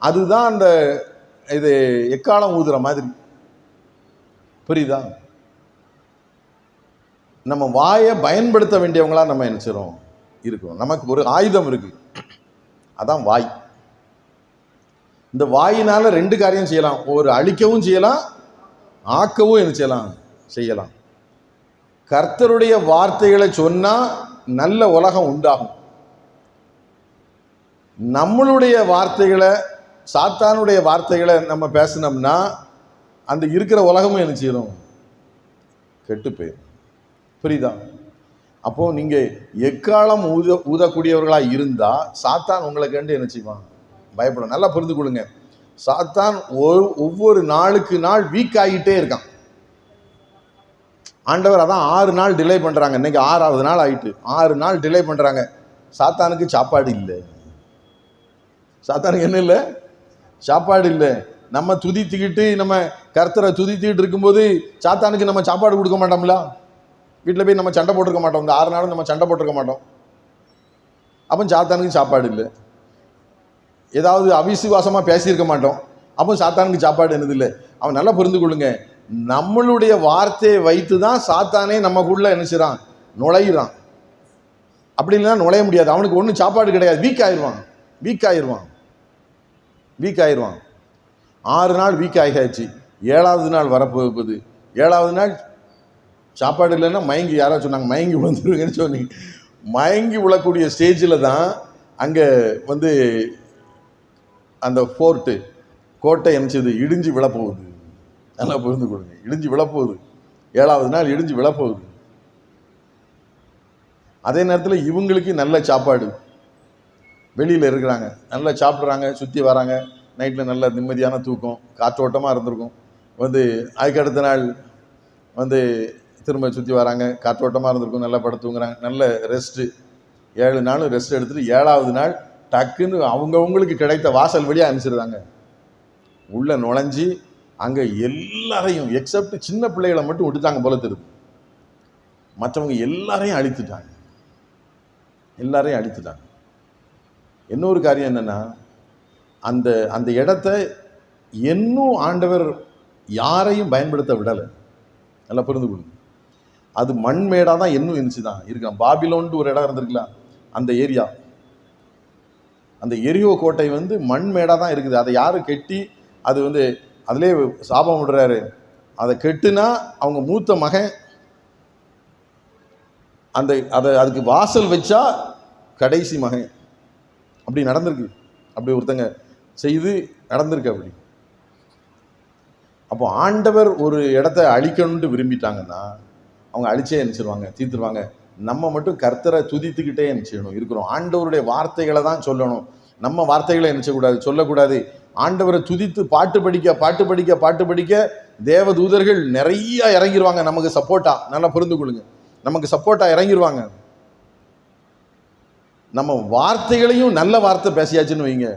Speaker 1: அதுதான் அந்த இது எக்காலம் ஊதுற மாதிரி. புரியுதா? நம்ம வாயை பயன்படுத்த வேண்டியவங்களா நம்ம நினைச்சிரோம் இருக்கணும். நமக்கு ஒரு ஆயுதம் இருக்கு, அதான் வாய். இந்த வாயினால 2 காரியம் செய்யலாம். ஒரு அழிக்கவும் செய்யலாம், ஆக்கவும் என்ன செய்யலாம். கர்த்தருடைய வார்த்தைகளை சொன்னா நல்ல உலகம் உண்டாகும். நம்மளுடைய வார்த்தைகளை, சாத்தானுடைய வார்த்தைகளை நம்ம பேசினோம்னா அந்த இருக்கிற உலகமும் என்ன செய்யணும், கெட்டு போயிடும். புரியுதா? அப்போ நீங்க எக்காலம் ஊதக்கூடியவர்களா இருந்தா சாத்தான் உங்களை கண்டு என்ன செய்வான், பயப்படும். நல்லா புரிந்து கொள்ளுங்க. சாத்தான் ஒவ்வொரு நாளுக்கு நாள் வீக் ஆகிட்டே இருக்கான். ஆண்டவர் அதான் 6 நாள் டிலே பண்றாங்க. இன்னைக்கு 6ஆவது நாள் ஆயிட்டு. 6 நாள் டிலே பண்றாங்க. சாத்தானுக்கு சாப்பாடு இல்லை. சாத்தானுக்கு என்ன இல்லை? சாப்பாடு இல்லை. நம்ம துதித்துக்கிட்டு, நம்ம கர்த்தரை துதித்துக்கிட்டு இருக்கும்போது சாத்தானுக்கு நம்ம சாப்பாடு கொடுக்க மாட்டோம்ல. வீட்டில் போய் நம்ம சண்டை போட்டிருக்க மாட்டோம். இந்த 6 நாளும் நம்ம சண்டை போட்டிருக்க மாட்டோம். அப்போ சாத்தானுக்கு சாப்பாடு இல்லை. ஏதாவது அவிசுவாசமாக பேசியிருக்க மாட்டோம். அப்போ சாத்தானுக்கு சாப்பாடு என்னது இல்லை. அவன் நல்லா புரிந்து கொள்ளுங்க. நம்மளுடைய வார்த்தையை வைத்து தான் சாத்தானே நமக்குள்ள என்ன செய்றான், நுழையிறான். அப்படி இல்லைன்னா நுழைய முடியாது. அவனுக்கு ஒன்றும் சாப்பாடு கிடையாது. வீக் ஆயிடுவான். 6 நாள் வீக் ஆகியாச்சு. 7ஆவது நாள் வரப்போகுது. 7ஆவது நாள் சாப்பாடு இல்லைன்னா மயங்கி, யாராவது சொன்னாங்க மயங்கி விழுந்துருங்கன்னு சொன்னீங்க. மயங்கி விழக்கூடிய ஸ்டேஜில் தான் அங்கே வந்து அந்த கோட்டை என்னச்சது, இடிஞ்சு விழப்போகுது. நல்லா புரிந்து கொள்ளுங்க. இடிஞ்சு விழப்போகுது. 7ஆவது நாள் இடிஞ்சு விழப்போகுது. அதே நேரத்தில் இவங்களுக்கு நல்ல சாப்பாடு, வெளியில் இருக்கிறாங்க, நல்லா சாப்பிட்றாங்க, சுற்றி வராங்க, நைட்டில் நல்ல நிம்மதியான தூக்கம், காற்றோட்டமாக இருந்திருக்கும். அதுக்கு அடுத்த நாள் திரும்ப சுற்றி வராங்க, காற்றோட்டமாக இருந்திருக்கும், நல்லா படுத்து தூங்குறாங்க, நல்ல ரெஸ்ட்டு. 7 நாளும் ரெஸ்ட் எடுத்துகிட்டு 7ஆவது நாள் டக்குன்னு அவங்கவுங்களுக்கு கிடைத்த வாசல் வழியாக அனுப்பிச்சிடுறாங்க. உள்ளே நுழைஞ்சி அங்கே எல்லாரையும் எக்ஸப்ட் சின்ன பிள்ளைகளை மட்டும் விட்டுட்டாங்க போல தெரியுது. மற்றவங்க எல்லாரையும் அழித்துட்டாங்க. இன்னொரு காரியம் என்னன்னா, அந்த இடத்த இன்னும் ஆண்டவர் யாரையும் பயன்படுத்த விடலை. நல்லா புரிந்து கொள்ளுங்க. அது மண்மேடாக தான் இன்னும் இருந்துச்சுதான் இருக்கலாம். பாபிலோன்ட்டு ஒரு இடம் இருந்திருக்கலாம். அந்த ஏரியா, அந்த எரியோ கோட்டை மண்மேடாக தான் இருக்குது. அதை யாரும் கெட்டி, அது அதிலே சாபம் விடுறாரு. அதை கெட்டுனா அவங்க மூத்த மகன் அதுக்கு வாசல் வச்சா கடைசி மகன். அப்படி நடந்திருக்கு. அப்படி ஒருத்தங்க செய்து நடந்திருக்கு. அப்படி அப்போ ஆண்டவர் ஒரு இடத்த அழிக்கணும்னு விரும்பிட்டாங்கன்னா அவங்க அழிச்சே நினைச்சிருவாங்க, தீர்த்துருவாங்க. நம்ம மட்டும் கர்த்தரை துதித்துக்கிட்டே நினைச்சிடணும் இருக்கிறோம். ஆண்டவருடைய வார்த்தைகளை தான் சொல்லணும். நம்ம வார்த்தைகளை நினைச்சக்கூடாது, சொல்லக்கூடாது. ஆண்டவரை துதித்து பாட்டு படிக்க தேவ தூதர்கள் நிறைய இறங்கிடுவாங்க நமக்கு சப்போர்ட்டா. நல்லா புரிந்து கொள்ளுங்க. நமக்கு சப்போர்ட்டா இறங்கிடுவாங்க. நம்ம வார்த்தைகளையும் நல்ல வார்த்தை பேசியாச்சுன்னு வைங்க,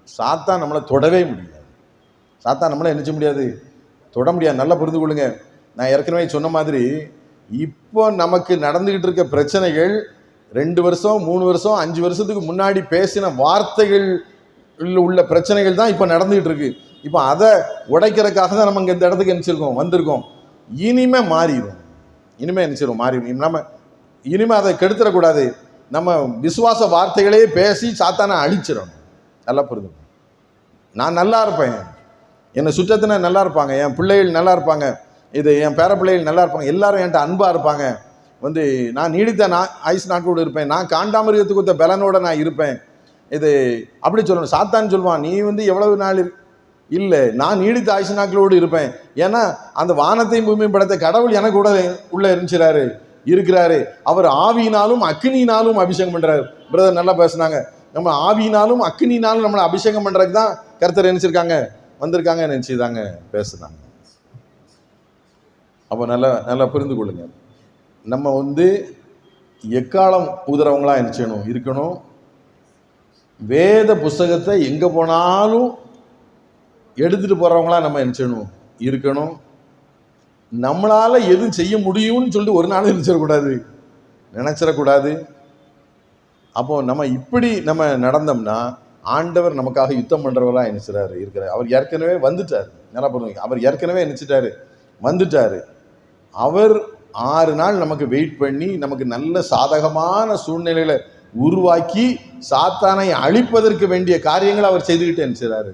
Speaker 1: சாத்தான் நம்மளை தொடவே முடியாது. சாத்தான் நம்மளை நினைச்ச முடியாது, தொட முடியாது. நல்லா புரிந்து கொள்ளுங்க. நான் ஏற்கனவே சொன்ன மாதிரி இப்போ நமக்கு நடந்துகிட்டு இருக்க பிரச்சனைகள் 2 வருஷம் 3 வருஷம் 5 வருஷத்துக்கு முன்னாடி பேசின வார்த்தைகள் உள்ள பிரச்சனைகள் தான் இப்போ நடந்துகிட்டு இருக்கு. இப்போ அதை உடைக்கிறதுக்காக தான் நம்ம இங்கே இந்த இடத்துக்கு வந்திருக்கோம். இனிமே மாறிடும். நம்ம இனிமே அதை கெடுத்துடக்கூடாது. நம்ம விசுவாச வார்த்தைகளே பேசி சாத்தானை அழிச்சிடணும். நல்லா புரிந்து. நான் நல்லா இருப்பேன், என்னை சுற்றத்தின நல்லா இருப்பாங்க, என் பிள்ளைகள் நல்லா இருப்பாங்க, என் பேர பிள்ளைகள் நல்லா இருப்பாங்க, எல்லாரும் என்கிட்ட அன்பாக இருப்பாங்க, நான் நீடித்த ஆயுசு நாட்களோடு இருப்பேன், நான் காண்டாமிருகத்துக்கு ஒத்த பலனோட நான் இருப்பேன். அப்படி சொல்லணும். சாத்தான் சொல்லுவான், நீ எவ்வளவு நாள் இல்லை, நான் நீடித்த ஆயுசு நாட்களோடு இருப்பேன். ஏன்னா அந்த வானத்தையும் பூமியும் படைத்த கடவுள் எனக்கு கூட உள்ள இருக்கிறாரு. அவர் ஆவியினாலும் அக்னியினாலும் அபிஷேகம் பண்றாரு. பிரதர் நல்லா பேசினாங்க. நம்ம ஆவியினாலும் அக்னியினாலும் நம்மளை அபிஷேகம் பண்றதுக்கு தான் கர்த்தர் நினைச்சிருக்காங்க, வந்திருக்காங்க, நினைச்சுதாங்க பேசுனாங்க. அப்போ நல்லா புரிந்து கொள்ளுங்க. நம்ம எக்காலம் ஊதுறவங்களா இருக்கணும். வேத புஸ்தகத்தை எங்க போனாலும் எடுத்துட்டு போறவங்களா நம்ம இருக்கணும். நம்மளால எதுவும் செய்ய முடியும்னு சொல்லிட்டு ஒரு நாளும் நினைச்சிடக்கூடாது. அப்போ நம்ம இப்படி நம்ம நடந்தோம்னா ஆண்டவர் நமக்காக யுத்தம் பண்றவரா இருக்கிறார். அவர் ஏற்கனவே வந்துட்டார். நல்லா பண்ணுங்க. அவர் ஏற்கனவே வந்துட்டாரு. அவர் 6 நாள் நமக்கு வெயிட் பண்ணி நமக்கு நல்ல சாதகமான சூழ்நிலையில உருவாக்கி சாத்தானை அழிப்பதற்கு வேண்டிய காரியங்களை அவர் செய்துக்கிட்டு என்ன செய்றாரு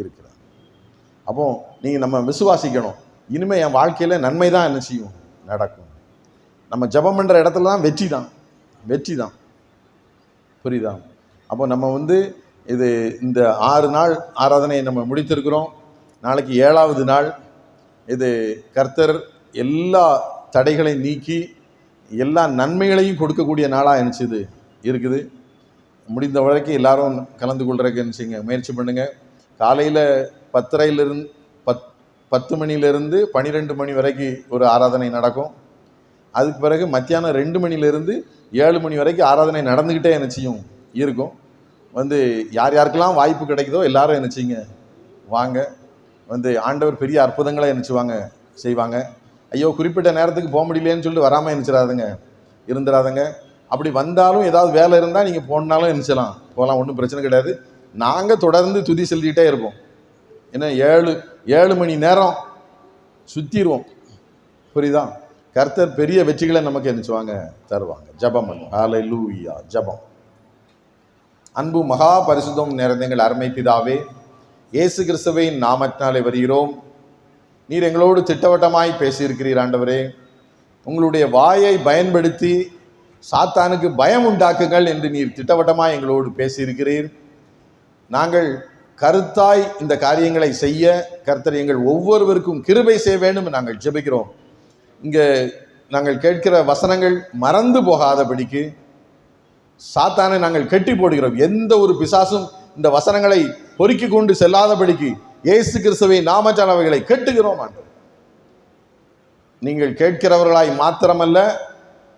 Speaker 1: இருக்கிறார். அப்போ நீங்கள் நம்ம விசுவாசிக்கணும், இனிமேல் என் வாழ்க்கையில் நன்மை தான் என்ன செய்யும் நடக்கும். நம்ம ஜெபம் பண்ணுற இடத்துல தான் வெற்றி தான். புரியுதா? அப்போ நம்ம இது இந்த 6 நாள் ஆராதனையை நம்ம முடித்திருக்கிறோம். நாளைக்கு 7வது நாள். இது கர்த்தர் எல்லா தடைகளையும் நீக்கி எல்லா நன்மைகளையும் கொடுக்கக்கூடிய நாளாக நினச்சிது இருக்குது. முடிந்த வரைக்கும் எல்லாரும் கலந்து கொள்றதுக்கு நினச்சிங்க, முயற்சி பண்ணுங்கள். காலையில் 10 மணிலேருந்து 12 மணி வரைக்கும் ஒரு ஆராதனை நடக்கும். அதுக்கு பிறகு மத்தியானம் 2 மணிலேருந்து 7 மணி வரைக்கும் ஆராதனை நடந்துக்கிட்டே என்ன செய்யும் இருக்கும். யார் யாருக்கெல்லாம் வாய்ப்பு கிடைக்குதோ எல்லாரும் என்ன செய்யுங்க, வாங்க. ஆண்டவர் பெரிய அற்புதங்களை என்னச்சுவாங்க செய்வாங்க. ஐயோ குறிப்பிட்ட நேரத்துக்கு போக முடியலன்னு சொல்லிட்டு வராமல் இருந்துடாதங்க. அப்படி வந்தாலும் ஏதாவது வேலை இருந்தால் நீங்கள் போனாலும் என்னச்சலாம் போகலாம், ஒன்றும் பிரச்சனை கிடையாது. நாங்கள் தொடர்ந்து துதி செலுத்திக்கிட்டே இருப்போம். ஏன்னா 7 மணி நேரம் சுற்றிடுவோம். புரியுதா? கர்த்தர் பெரிய வெற்றிகளை நமக்கு என்னச்சுவாங்க தருவாங்க. ஜபம் பண்ணுவோம். ஹல்லேலூயா. ஜபம். அன்பு மகா பரிசுத்தம் நிறைந்த எங்கள் அருமை பிதாவே, இயேசு கிறிஸ்துவின் நாமத்தினாலே வருகிறோம். நீர் எங்களோடு திட்டவட்டமாய் பேசியிருக்கிறீர் ஆண்டவரே. உங்களுடைய வாயை பயன்படுத்தி சாத்தானுக்கு பயம் உண்டாக்குங்கள் என்று நீர் திட்டவட்டமாய் எங்களோடு பேசியிருக்கிறீர். நாங்கள் கருத்தாய் இந்த காரியங்களை செய்ய கர்த்தர் எங்கள் ஒவ்வொருவருக்கும் கிருபை செய்ய வேண்டும் நாங்கள் ஜெபிக்கிறோம். இங்கே நாங்கள் கேட்கிற வசனங்கள் மறந்து போகாதபடிக்கு சாத்தானை நாங்கள் கட்டி போடுகிறோம். எந்த ஒரு பிசாசும் இந்த வசனங்களை பொறுக்கி கொண்டு செல்லாதபடிக்கு இயேசு கிறிஸ்துவை நாமத்தால் அவைகளை கட்டுகிறோம். நீங்கள் கேட்கிறவர்களாய் மாத்திரமல்ல,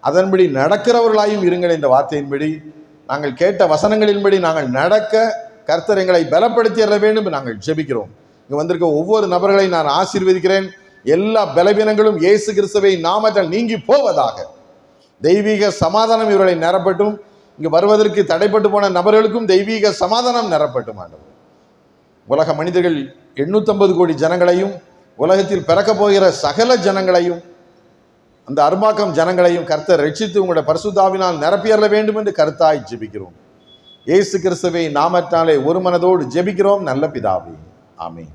Speaker 1: அதன்படி நடக்கிறவர்களாயும் இருங்கள். இந்த வார்த்தையின்படி நாங்கள் கேட்ட வசனங்களின்படி நாங்கள் நடக்க கர்த்தர் எங்களை பலப்படுத்திட வேண்டும் நாங்கள் ஜெபிக்கிறோம். இங்கே வந்திருக்க ஒவ்வொரு நபர்களையும் நான் ஆசீர்வதிக்கிறேன். எல்லா பலவீனங்களும் இயேசு கிறிஸ்துவை நாமத்தால் நீங்கி போவதாக. தெய்வீக சமாதானம் இவர்களை நிரப்பட்டும். இங்கு வருவதற்கு தடைப்பட்டு போன நபர்களுக்கும் தெய்வீக சமாதானம் நிரப்பட்டும் ஆண்டவர். உலக மனிதர்கள் 850 கோடி ஜனங்களையும், உலகத்தில் பிறக்க போகிற சகல ஜனங்களையும், அந்த அருமாக்கம் ஜனங்களையும் கர்த்தர் ரட்சித்து உங்களுடைய பரிசுத்தாவினால் நிரப்பியற வேண்டும் என்று கருத்தாய் ஜெபிக்கிறோம். இயேசு கிறிஸ்துவை நாமத்தாலே ஒரு மனதோடு ஜெபிக்கிறோம் நல்ல பிதாவே. ஆமென்.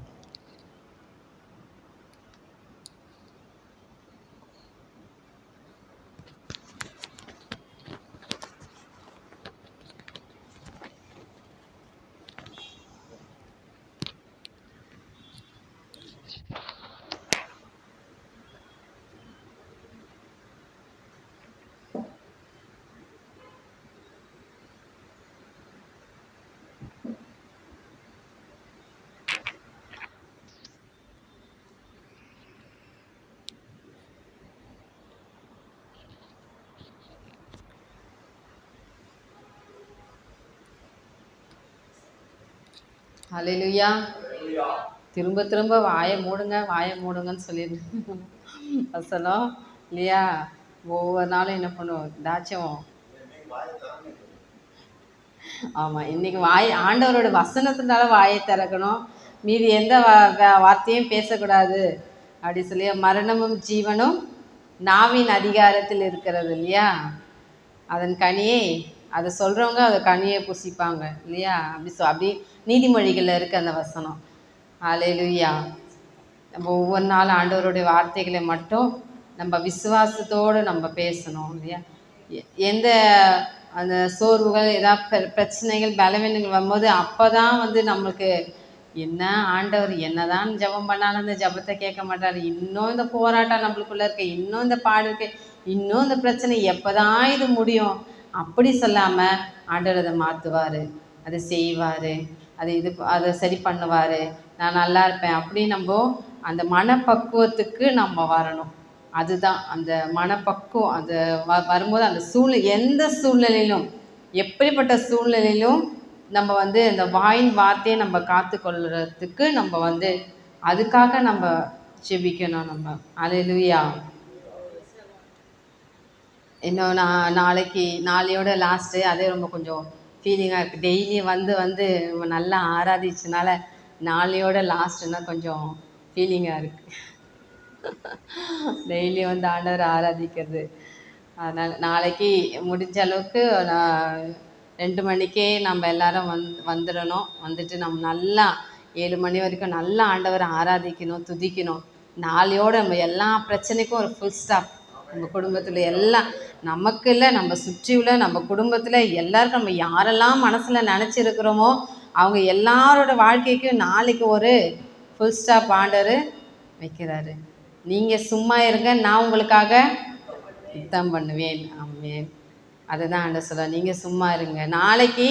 Speaker 2: ஹல்லேலூயா. திரும்ப திரும்ப வாயை மூடுங்கன்னு சொல்லிடுங்க வசனம் இல்லையா? ஒவ்வொரு நாளும் என்ன பண்ணுவோம், ஏதாச்சும். ஆமாம், இன்னைக்கு ஆண்டவரோட வசனத்தினால வாயை திறக்கணும். மீதி எந்த வார்த்தையும் பேசக்கூடாது அப்படி சொல்லி, மரணமும் ஜீவனும் நாவின் அதிகாரத்தில் இருக்கிறது இல்லையா? அதன் கனியை அதை சொல்கிறவங்க அதை கனியை புசிப்பாங்க இல்லையா? அப்படி நீதிமொழிகளில் இருக்க அந்த வசனம். ஹல்லேலூயா. நம்ம ஒவ்வொரு நாள் ஆண்டவருடைய வார்த்தைகளை மட்டும் நம்ம விசுவாசத்தோடு நம்ம பேசணும் இல்லையா? எந்த அந்த சோர்வுகள், ஏதாவது பிரச்சனைகள், பலவீனங்கள் வரும்போது அப்போ தான் நம்மளுக்கு என்ன ஆண்டவர் என்னதான் ஜெபம் பண்ணாலும் அந்த ஜெபத்தை கேட்க மாட்டார். இன்னும் இந்த போராட்டம் நம்மளுக்குள்ளே இருக்கு, இன்னும் இந்த பாடு இருக்கு, இன்னும் இந்த பிரச்சனை எப்போதான் இது முடியும் அப்படி சொல்லாமல் ஆண்டவர் அதை மாற்றுவார், அதை செய்வார், அதை சரி பண்ணுவார், நான் நல்லா இருப்பேன் அப்படி நம்ம அந்த மனப்பக்குவத்துக்கு நம்ம வரணும். அதுதான் அந்த மனப்பக்குவம். அது வரும்போது அந்த எந்த சூழ்நிலையிலும், எப்படிப்பட்ட சூழ்நிலையிலும் நம்ம அந்த வாயின் வார்த்தையை நம்ம காத்துக்கொள்கிறதுக்கு நம்ம அதுக்காக நம்ம ஜெபிக்கணும். நம்ம ஹல்லேலூயா. இன்னும் நாளையோட லாஸ்ட்டு, அதே ரொம்ப கொஞ்சம் ஃபீலிங்காக இருக்குது. டெய்லி நம்ம நல்லா ஆராதிச்சனால நாளையோட லாஸ்ட்டுன்னா கொஞ்சம் ஃபீலிங்காக இருக்குது. டெய்லி ஆண்டவர் ஆராதிக்கிறது அதனால் நாளைக்கு முடிஞ்ச அளவுக்கு நான் 2 மணிக்கே நம்ம எல்லாரும் வந்துடணும். வந்துட்டு நம்ம நல்லா 7 மணி வரைக்கும் நல்லா ஆண்டவரை ஆராதிக்கணும், துதிக்கணும். நாளையோடு நம்ம எல்லா பிரச்சனைக்கும் ஒரு ஃபுல் ஸ்டாப். நம்ம குடும்பத்தில் எல்லாம் நமக்கு இல்லை, நம்ம சுற்றியுள்ள நம்ம குடும்பத்தில் எல்லாருக்கும் நம்ம யாரெல்லாம் மனசில் நினச்சிருக்கிறோமோ அவங்க எல்லாரோட வாழ்க்கைக்கும் நாளைக்கு ஒரு ஃபுல் ஸ்டாப் ஆண்டவர் வைக்கிறாரு. நீங்கள் சும்மா இருங்க, நான் உங்களுக்காக யுத்தம் பண்ணுவேன். ஆமென். அதை தான் ஆண்டவர் சொல்ல, நீங்கள் சும்மா இருங்க, நாளைக்கு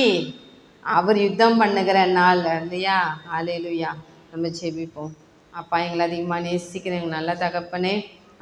Speaker 2: அவர் யுத்தம் பண்ணுகிற நாள் இல்லையா? ஹல்லேலூயா. நம்ம ஜெபிப்போம். அப்பா, எங்களை அதிகமாக நேசிக்கிற எங்கள் நல்ல தகப்பனே,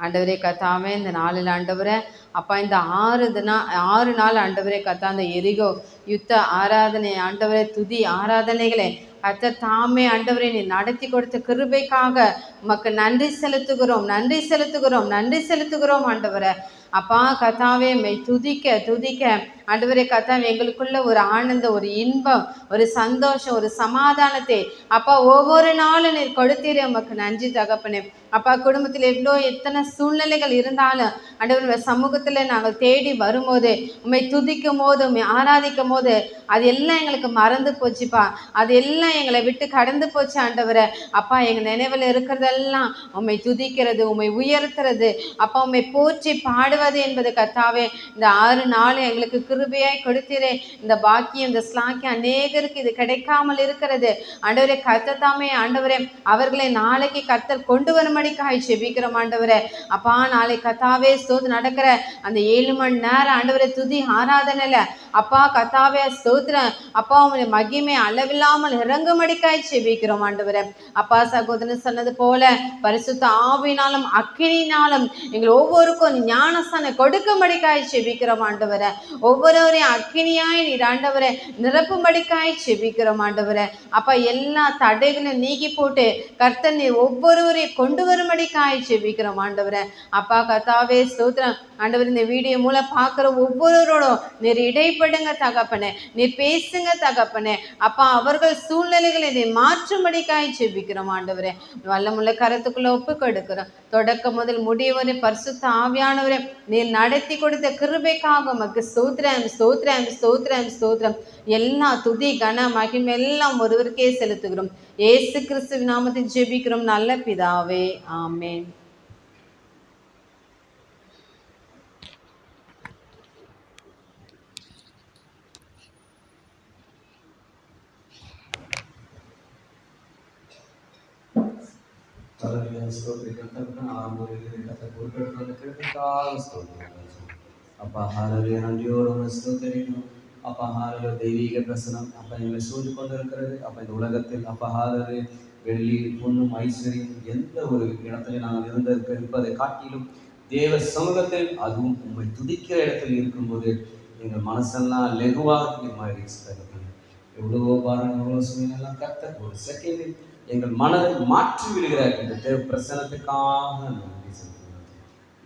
Speaker 2: ஆண்டவரே கர்த்தாவே, இந்த நாளில் ஆண்டவரே அப்பா, இந்த 6 நாள் ஆண்டவரே கர்த்தா, அந்த எரிகோ யுத்த ஆராதனை ஆண்டவரே, துதி ஆராதனைகளை கர்த்தர் தாமே ஆண்டவரே நீ நடத்தி கொடுத்த கிருபைக்காக உமக்கு நன்றி செலுத்துகிறோம், நன்றி செலுத்துகிறோம், நன்றி செலுத்துகிறோம் ஆண்டவரே. அப்பா கர்த்தாவே, துதிக்க ஆண்டவரே கர்த்தாவே, எங்களுக்குள்ள ஒரு ஆனந்தம், ஒரு இன்பம், ஒரு சந்தோஷம், ஒரு சமாதானத்தை அப்பா ஒவ்வொரு நாளும் நீர் கொடுத்தீரே, உமக்கு நன்றி தகப்பனே. அப்பா, குடும்பத்தில் எத்தனை சூழ்நிலைகள் இருந்தாலும் ஆண்டவர் சமூகத்தில் நாங்கள் தேடி வரும்போது, உண்மை துதிக்கும் போது, உண்மை ஆராதிக்கும் போது அது எல்லாம் எங்களுக்கு மறந்து போச்சுப்பா, அது எல்லாம் எங்களை விட்டு கடந்து போச்சு ஆண்டவரை. அப்பா, எங்கள் நினைவில் இருக்கிறதெல்லாம் உண்மை துதிக்கிறது, உண்மை உயர்த்துறது, அப்பா உண்மை போற்றி பாடுவது என்பது கர்த்தாவே இந்த 6 நாள் எங்களுக்கு கிருபையாய் கொடுத்தீரே. இந்த பாக்கியம், இந்த ஸ்லாக்கியம் அநேகருக்கு இது கிடைக்காமல் இருக்கிறது ஆண்டவரே. கர்த்தர் தாமே ஆண்டவரே அவர்களை நாளைக்கு கர்த்தர் கொண்டு வரும்படிக்காய் ஜெபிக்கிறோம் ஆண்டவரே. அப்பா, நாளை கர்த்தாவே ஸ்தோத்திரம் நடக்கிற அந்த 7 மணி நேரம் ஆண்டவரே துதி ஆராதனையில அப்பா கர்த்தாவே ஸ்தோத்திரம் அப்பா உங்களுடைய மகிமை அளவில்லாமல் இறங்கும்படிக்காய் ஜெபிக்கிறோம் ஆண்டவரே. அப்பா, சகோதரன் சொன்னது போல பரிசுத்த ஆவியினாலும் அக்கினியினாலும் எங்கள் ஒவ்வொருக்கும் ஞானஸ்தானம் கொடுக்கும்படிக்காய் ஜெபிக்கிறோம் ஆண்டவரே. ஒவ்வொருவரையும் அக்கினியாய் நீர் ஆண்டவரே நிரப்பும்படிக்காய் ஜெபிக்கிறோம் ஆண்டவரே. அப்பா, எல்லா தடைகளையும் நீக்கி போட்டு கர்த்தர் நீர் ஒவ்வொருவரையும் கொண்டு வரும்படிக்காய் ஜெபிக்கிறோம் ஆண்டவரே. அப்பா கர்த்தாவே ஸ்தோத்திரம் ஆண்டவர், இந்த வீடியோ மூலம் பார்க்குற ஒவ்வொருவரோடும் நீர் இடைப்படுங்க தகப்பனே, நீர் பேசுங்க தகப்பனே. அப்பா, அவர்கள் சூழ்நிலைகளை நீர் மாற்றும்படிக்காய் ஜெபிக்கிறோம் ஆண்டவரே. வல்லமுள்ள கரத்துக்குள்ள ஒப்பு கொடுக்கிறோம். தொடக்கம் முதல் முடிவரை பரிசுத்த ஆவியானவரே நீர் நடத்தி கொடுத்த கிருபைக்காக உமக்கு ஸ்தோத்திரம் ஸ்தோத்திரம் ஸ்தோத்திரம் ஸ்தோத்திரம். எல்லா துதி கன மகிமை எல்லாம் ஒருவருக்கே செலுத்துகிறோம். இயேசு கிறிஸ்துவின் நாமத்தில் ஜெபிக்கிறோம் நல்ல பிதாவே, ஆமென்.
Speaker 3: அப்பா ஹalleluya, நன்றியோடு ஸ்தோத்திரிக்கிறோம். அப்பா ஹalleluya, தெய்வீக பிரசனம் அப்பா எங்களை சூழ்ந்து கொண்டிருக்கிறது. அப்பா, இந்த உலகத்தில் அப்பா ஹalleluya வெள்ளி பொன்னும் ஐஸ்வர்யம் எந்த ஒரு இடத்துல நாங்கள் இருப்பதை காட்டிலும் தேவ சமூகத்தில் அதுவும் உண்மை துதிக்கிற இடத்தில் இருக்கும்போது எங்கள் மனசெல்லாம் லெகுவாக மாறிடுச்சு. எவ்வளவோ பாருங்கள், எவ்வளோ சூழ்நிலாம் கர்த்தர் ஒரு செகண்டில் எங்கள் மனதை மாற்றி விடுகிற இந்த தேவ பிரசனத்துக்காக நன்றி செலுத்துகிறோம்.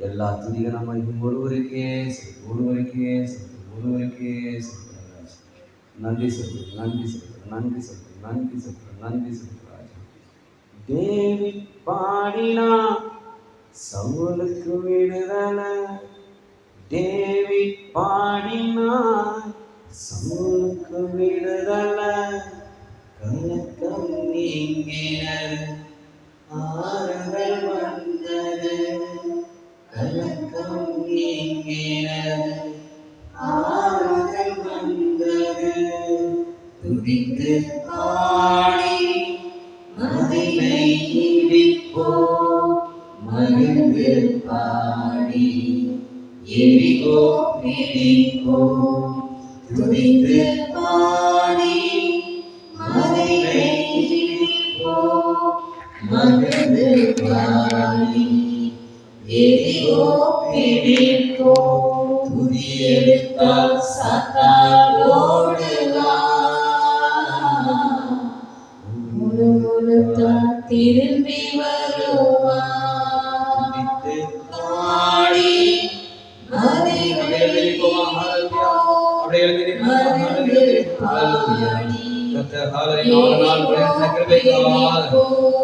Speaker 3: எல்லா துதிகளும் நம்ம ஒருவருக்கே செலுத்து, ஒருவருக்கே செலுத்து, ஒருவருக்கே செலுத்துகிறார். நன்றி செலுத்து, நன்றி செலுத்து, நன்றி செலுத்து, நன்றி செலுத்து, நன்றி செலுத்துகிறார். டேவிட் பாடினா சவுலுக்கு விடுதலை, டேவிட் பாடினா சவுலுக்கு விடுதலை, கலக்கம் நீங்கினது, ஆறுதல் வந்தது, கலக்கம் நீங்கினது, ஆறுதல் வந்தது, துதித்து பாடி மகிமை இடிப்போம், மகிழ்ந்து பாடி எரிகோ பிடிப்போம், துதித்து பாடி மகிமை இடிப்போம், மகிழ்ந்து பாடி எரிகோ பிடிப்போம், துதியெடுத்தால் சாத்தான் ஓடுவான், முழுமுழுத்தான் திரும்பி வருவான், பாடி மகிமை இடிப்போம், மகிழ்ந்து பாடி கர்த்தர் ஹalleluya ஒரு நாள் பிரயத்தன கிருபைக்காக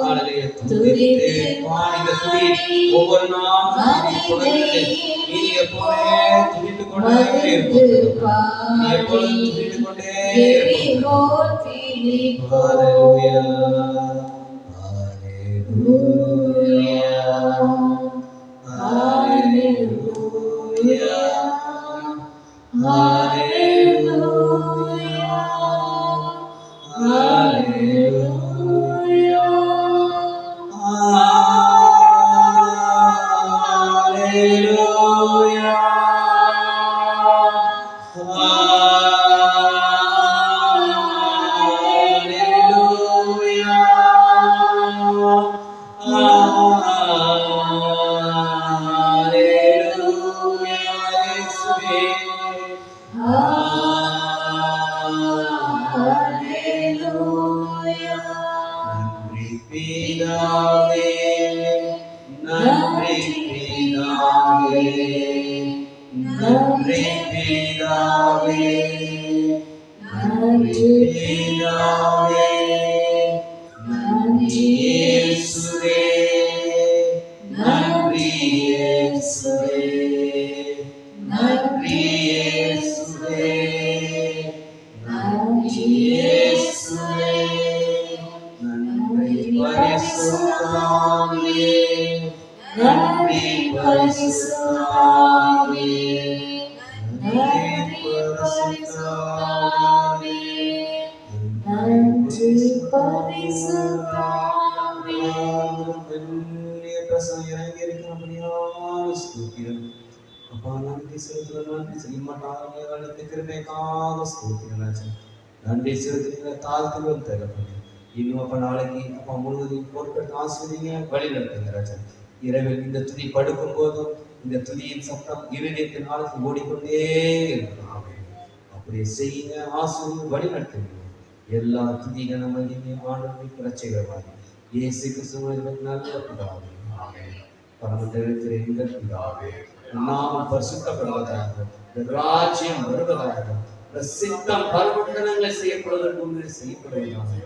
Speaker 3: ஹalleluya துதித்து பாடின துதி ஒவ்வொரு நாளும் தொடர்ந்து நீ எப்பொழுதே துதித்துக் கொண்டே இருப்பாய். நீ எப்பொழுதும் துதித்துக் கொண்டே இருப்பாய். ஹalleluya ஹalleluya ஹalleluya ஹalleluya ஹalleluya நன்றி செலுத்துகிற தாழ்த்துகள் தரப்படும். இன்னும் அப்ப நாளைக்கு அப்பா முழுவதையும் பொருட்கள் ஆசிரியங்க வழி நடத்துங்க ராஜா. இரவில் இந்த துதி படுக்கும் போதும் இந்த துதியின் சத்தம் இருதயத்தின் நாளுக்கு ஓடிக்கொண்டே இருக்கணும். அப்படியே செய்யுங்க, ஆசிரியர் வழி நடத்துங்க. எல்லா துதிகளை மகிமை ஆண்டவரை பிரச்சனைவாங்க இயேசு கிறிஸ்துவின் நல்ல பிதாவே. பரமத்தில் எங்கள் பிதாவே, நாமம் பரிசுத்தப்படுவதாக, ராஜ்யம் வருவதாக, சித்தம் பரமண்டலங்களை செய்யப்படுவதற்கு முன்னே செய்யப்படுவதாக.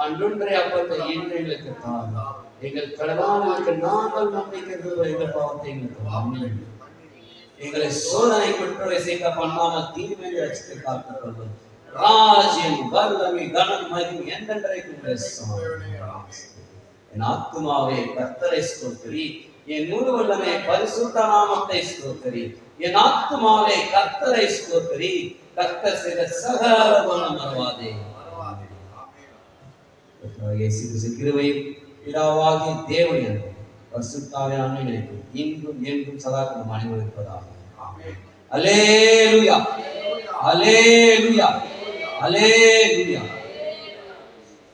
Speaker 3: அன்றைய அப்பத்தை இன்று எங்களுக்கு தாங்க. எங்கள் கடவாளுக்கு நாங்கள் நம்பிக்கை எங்கள் பாவத்தை எங்களுக்கு எங்களை சோதனை குற்றவை செய்ய பண்ணாமல் தீமை ரசித்து காத்துக் கொள்வோம். ராஜ்யம் வல்லமை கனம் மகிமை என்றென்றைக்கும் என் ஆத்துமாவே கர்த்தரை ஸ்தோத்திரி, என் முழு வல்லமை பரிசுத்த நாமத்தை ஸ்தோத்திரி. என் ஆத்துமாவே கர்த்தரை ஸ்தோத்திரி, கர்த்தர் செய்த சகல குணம் மறவாதே. கிருபையும் பிதாவாகிய தேவனுடைய பரிசுத்தாவின் அன்பிற்கும் இன்றும் என்றும் சதாகாலம் அனுபவிப்பதாக. அல்லேலூயா அல்லேலூயா அல்லேலூயா.